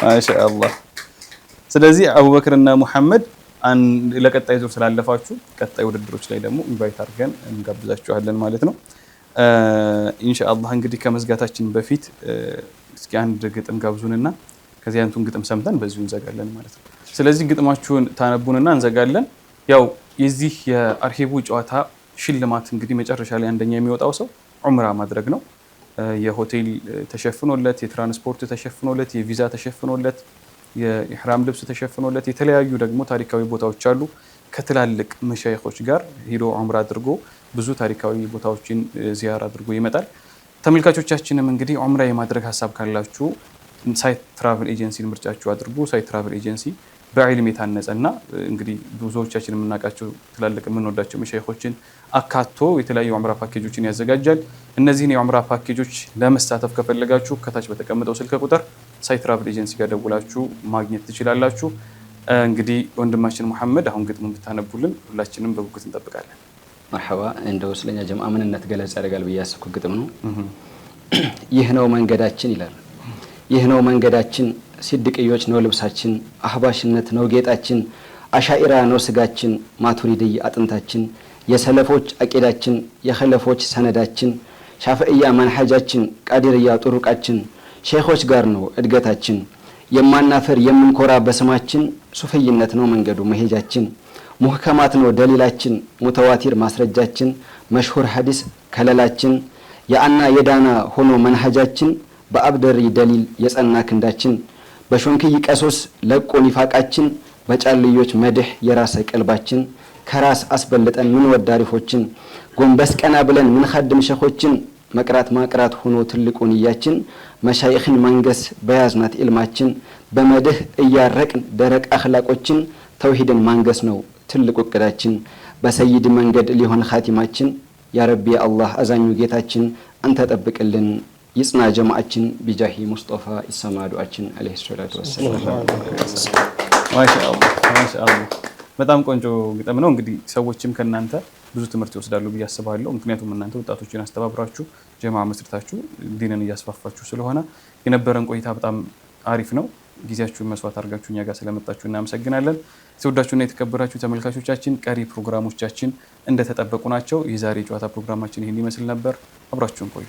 ማሻአላህ። ስለዚህ አቡበክርና ሙሐመድ ለቀጣይ ዙር ስላለፋችሁ ቀጣይ ውድድሮች ላይ ደግሞ ኢንቫይት አድርገን እንጋብዛችኋለን ማለት ነው። ኢንሻአላህ እንግዲህ ከመዝጋታችን በፊት እስኪ አንድ ግጥም ጋብዙንና ከዚህ አንቱን ግጥም ሰምተን በዚሁ እንዘጋለን ማለት ነው። ስለዚህ ግጥማችሁን ታነቡንና እንዘጋለን። ያው የዚህ የአርሂቡ ጨዋታ ሽልማት እንግዲህ መጨረሻ ላይ አንደኛ የሚወጣው ሰው ዑምራ ማድረግ ነው። የሆቴል ተሸፍኖለት፣ የትራንስፖርት ተሸፍኖለት፣ የቪዛ ተሸፍኖለት፣ የኢህራም ልብስ ተሸፍኖለት የተለያዩ ደግሞ ታሪካዊ ቦታዎች አሉ። ከትላልቅ መሻይኾች ጋር ሄዶ ዑምራ አድርጎ ብዙ ታሪካዊ ቦታዎችን ዚያራ አድርጎ ይመጣል። ተመልካቾቻችንም እንግዲህ ዑምራ የማድረግ ሀሳብ ካላችሁ ሳይት ትራቨል ኤጀንሲን ምርጫችሁ አድርጉ። ሳይት ትራቨል ኤጀንሲ በዕልም የታነጸና እንግዲህ ብዙዎቻችን የምናውቃቸው ትላልቅ የምንወዳቸው መሻይኾችን አካቶ የተለያዩ ዑምራ ፓኬጆችን ያዘጋጃል። እነዚህን የዑምራ ፓኬጆች ለመሳተፍ ከፈለጋችሁ ከታች በተቀመጠው ስልክ ቁጥር ሳይት ትራቨል ኤጀንሲ ጋር ደውላችሁ ማግኘት ትችላላችሁ። እንግዲህ ወንድማችን መሐመድ አሁን ግጥሙን ብታነቡልን ሁላችንም በጉጉት እንጠብቃለን። መርሐባ። እንደው ስለኛ ጀማዓ ምንነት ገለጽ ያደርጋል ብዬ ያሰብኩት ግጥም ነው። ይህ ነው መንገዳችን ይላል። ይህ ነው መንገዳችን፣ ሲድቅዮች ነው ልብሳችን፣ አህባሽነት ነው ጌጣችን፣ አሻኢራ ነው ስጋችን፣ ማቱሪድይ አጥንታችን፣ የሰለፎች አቂዳችን፣ የኸለፎች ሰነዳችን፣ ሻፍዕያ መንሐጃችን፣ ቃዲርያ ጡሩቃችን፣ ሼኾች ጋር ነው እድገታችን፣ የማናፈር የምንኮራ በስማችን፣ ሱፍይነት ነው መንገዱ መሄጃችን፣ ሙህከማት ነው ደሊላችን፣ ሙተዋቲር ማስረጃችን፣ መሽሁር ሐዲስ ከለላችን፣ የአና የዳና ሆኖ መንሐጃችን፣ በአብደሪ ደሊል የጸና ክንዳችን፣ በሾንክይ ቀሶስ ለቆ ኒፋቃችን፣ በጫልዮች መድህ የራሰ ቀልባችን፣ ከራስ አስበልጠን ምን ወዳሪፎችን፣ ጎንበስ ቀና ብለን ምን ኸድም ሸኾችን፣ መቅራት ማቅራት ሆኖ ትልቁ ንያችን፣ መሻይኽን መንገስ በያዝናት ኢልማችን፣ በመድህ እያረቅን ደረቅ አኽላቆችን፣ ተውሂድን ማንገስ ነው ትልቁ እቅዳችን፣ በሰይድ መንገድ ሊሆን ኻቲማችን፣ ያ ረቢ አላህ አዛኙ ጌታችን አንተ ጠብቅልን ይጽና ጀማዓችን ቢጃሂ ሙስጠፋ ይሰማዱአችን አለይሂ ሰላቱ ወሰላም። ማሻአላህ በጣም ቆንጆ ግጥም ነው። እንግዲህ ሰዎችም ከናንተ ብዙ ትምህርት ይወስዳሉ ብዬ አስባለሁ። ምክንያቱም እናንተ ወጣቶችን አስተባብራችሁ ጀማዓ መስርታችሁ ዲንን እያስፋፋችሁ ስለሆነ የነበረን ቆይታ በጣም አሪፍ ነው። ጊዜያችሁን መስዋዕት አድርጋችሁ እኛ ጋር ስለመጣችሁ እናመሰግናለን። የተወዳችሁና የተከበራችሁ ተመልካቾቻችን ቀሪ ፕሮግራሞቻችን እንደተጠበቁ ናቸው። የዛሬ ጨዋታ ፕሮግራማችን ይህን ይመስል ነበር። አብራችሁን ቆዩ።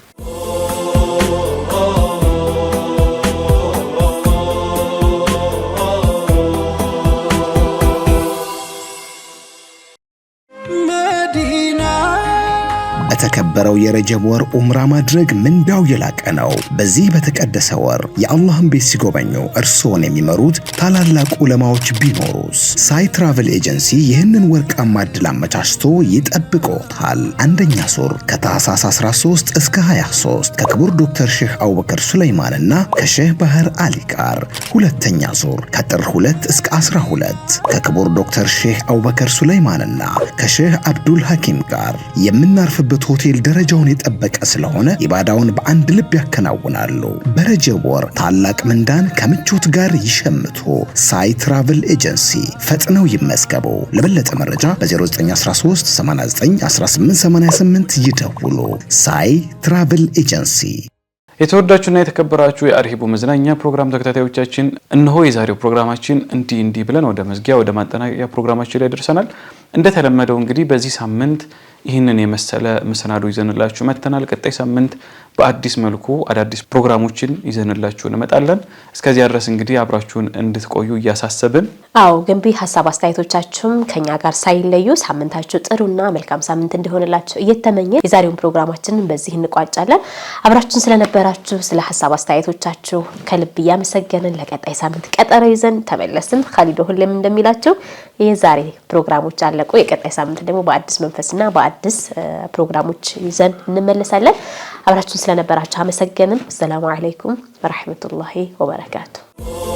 በተከበረው የረጀብ ወር ኡምራ ማድረግ ምንዳው የላቀ ነው። በዚህ በተቀደሰ ወር የአላህን ቤት ሲጎበኙ እርስዎን የሚመሩት ታላላቅ ዑለማዎች ቢኖሩስ? ሳይት ትራቨል ኤጀንሲ ይህንን ወርቃማ ዕድል አመቻችቶ ይጠብቅዎታል። አንደኛ ዙር ከታህሳስ 13 እስከ 23 ከክቡር ዶክተር ሼህ አቡበከር ሱለይማንና ከሼህ ባህር አሊ ጋር። ሁለተኛ ዙር ከጥር 2 እስከ 12 ከክቡር ዶክተር ሼህ አቡበከር ሱለይማንና ከሼህ አብዱል ሐኪም ጋር። የምናርፍበት ሆቴል ደረጃውን የጠበቀ ስለሆነ ኢባዳውን በአንድ ልብ ያከናውናሉ። በረጀብ ወር ታላቅ ምንዳን ከምቾት ጋር ይሸምቱ። ሳይት ትራቨል ኤጀንሲ ፈጥነው ይመዝገቡ። ለበለጠ መረጃ በ0913 89 1888 ይደውሉ። ሳይት ትራቨል ኤጀንሲ። የተወዳችሁና የተከበራችሁ የአርሂቡ መዝናኛ ፕሮግራም ተከታታዮቻችን እነሆ የዛሬው ፕሮግራማችን እንዲህ ብለን ወደ መዝጊያ ወደ ማጠናቀቂያ ፕሮግራማችን ላይ ደርሰናል። እንደተለመደው እንግዲህ በዚህ ሳምንት ይህንን የመሰለ መሰናዶ ይዘንላችሁ መጥተናል። ቀጣይ ሳምንት በአዲስ መልኩ አዳዲስ ፕሮግራሞችን ይዘንላችሁ እንመጣለን። እስከዚያ ድረስ እንግዲህ አብራችሁን እንድትቆዩ እያሳሰብን፣ አዎ ገንቢ ሀሳብ አስተያየቶቻችሁም ከኛ ጋር ሳይለዩ ሳምንታችሁ ጥሩና መልካም ሳምንት እንዲሆንላችሁ እየተመኘን የዛሬውን ፕሮግራማችንን በዚህ እንቋጫለን። አብራችሁን ስለነበራችሁ ስለ ሀሳብ አስተያየቶቻችሁ ከልብ እያመሰገንን ለቀጣይ ሳምንት ቀጠሮ ይዘን ተመለስን። ካሊዶ ሁሌም እንደሚላችሁ የዛሬ ፕሮግራሞች አለቁ። የቀጣይ ሳምንት ደግሞ በአዲስ መንፈስና በአዲስ ፕሮግራሞች ይዘን እንመለሳለን። አብራችሁን ስለነበራችሁ አመሰግንን። ሰላም አለይኩም ወራህመቱላሂ ወበረካቱ።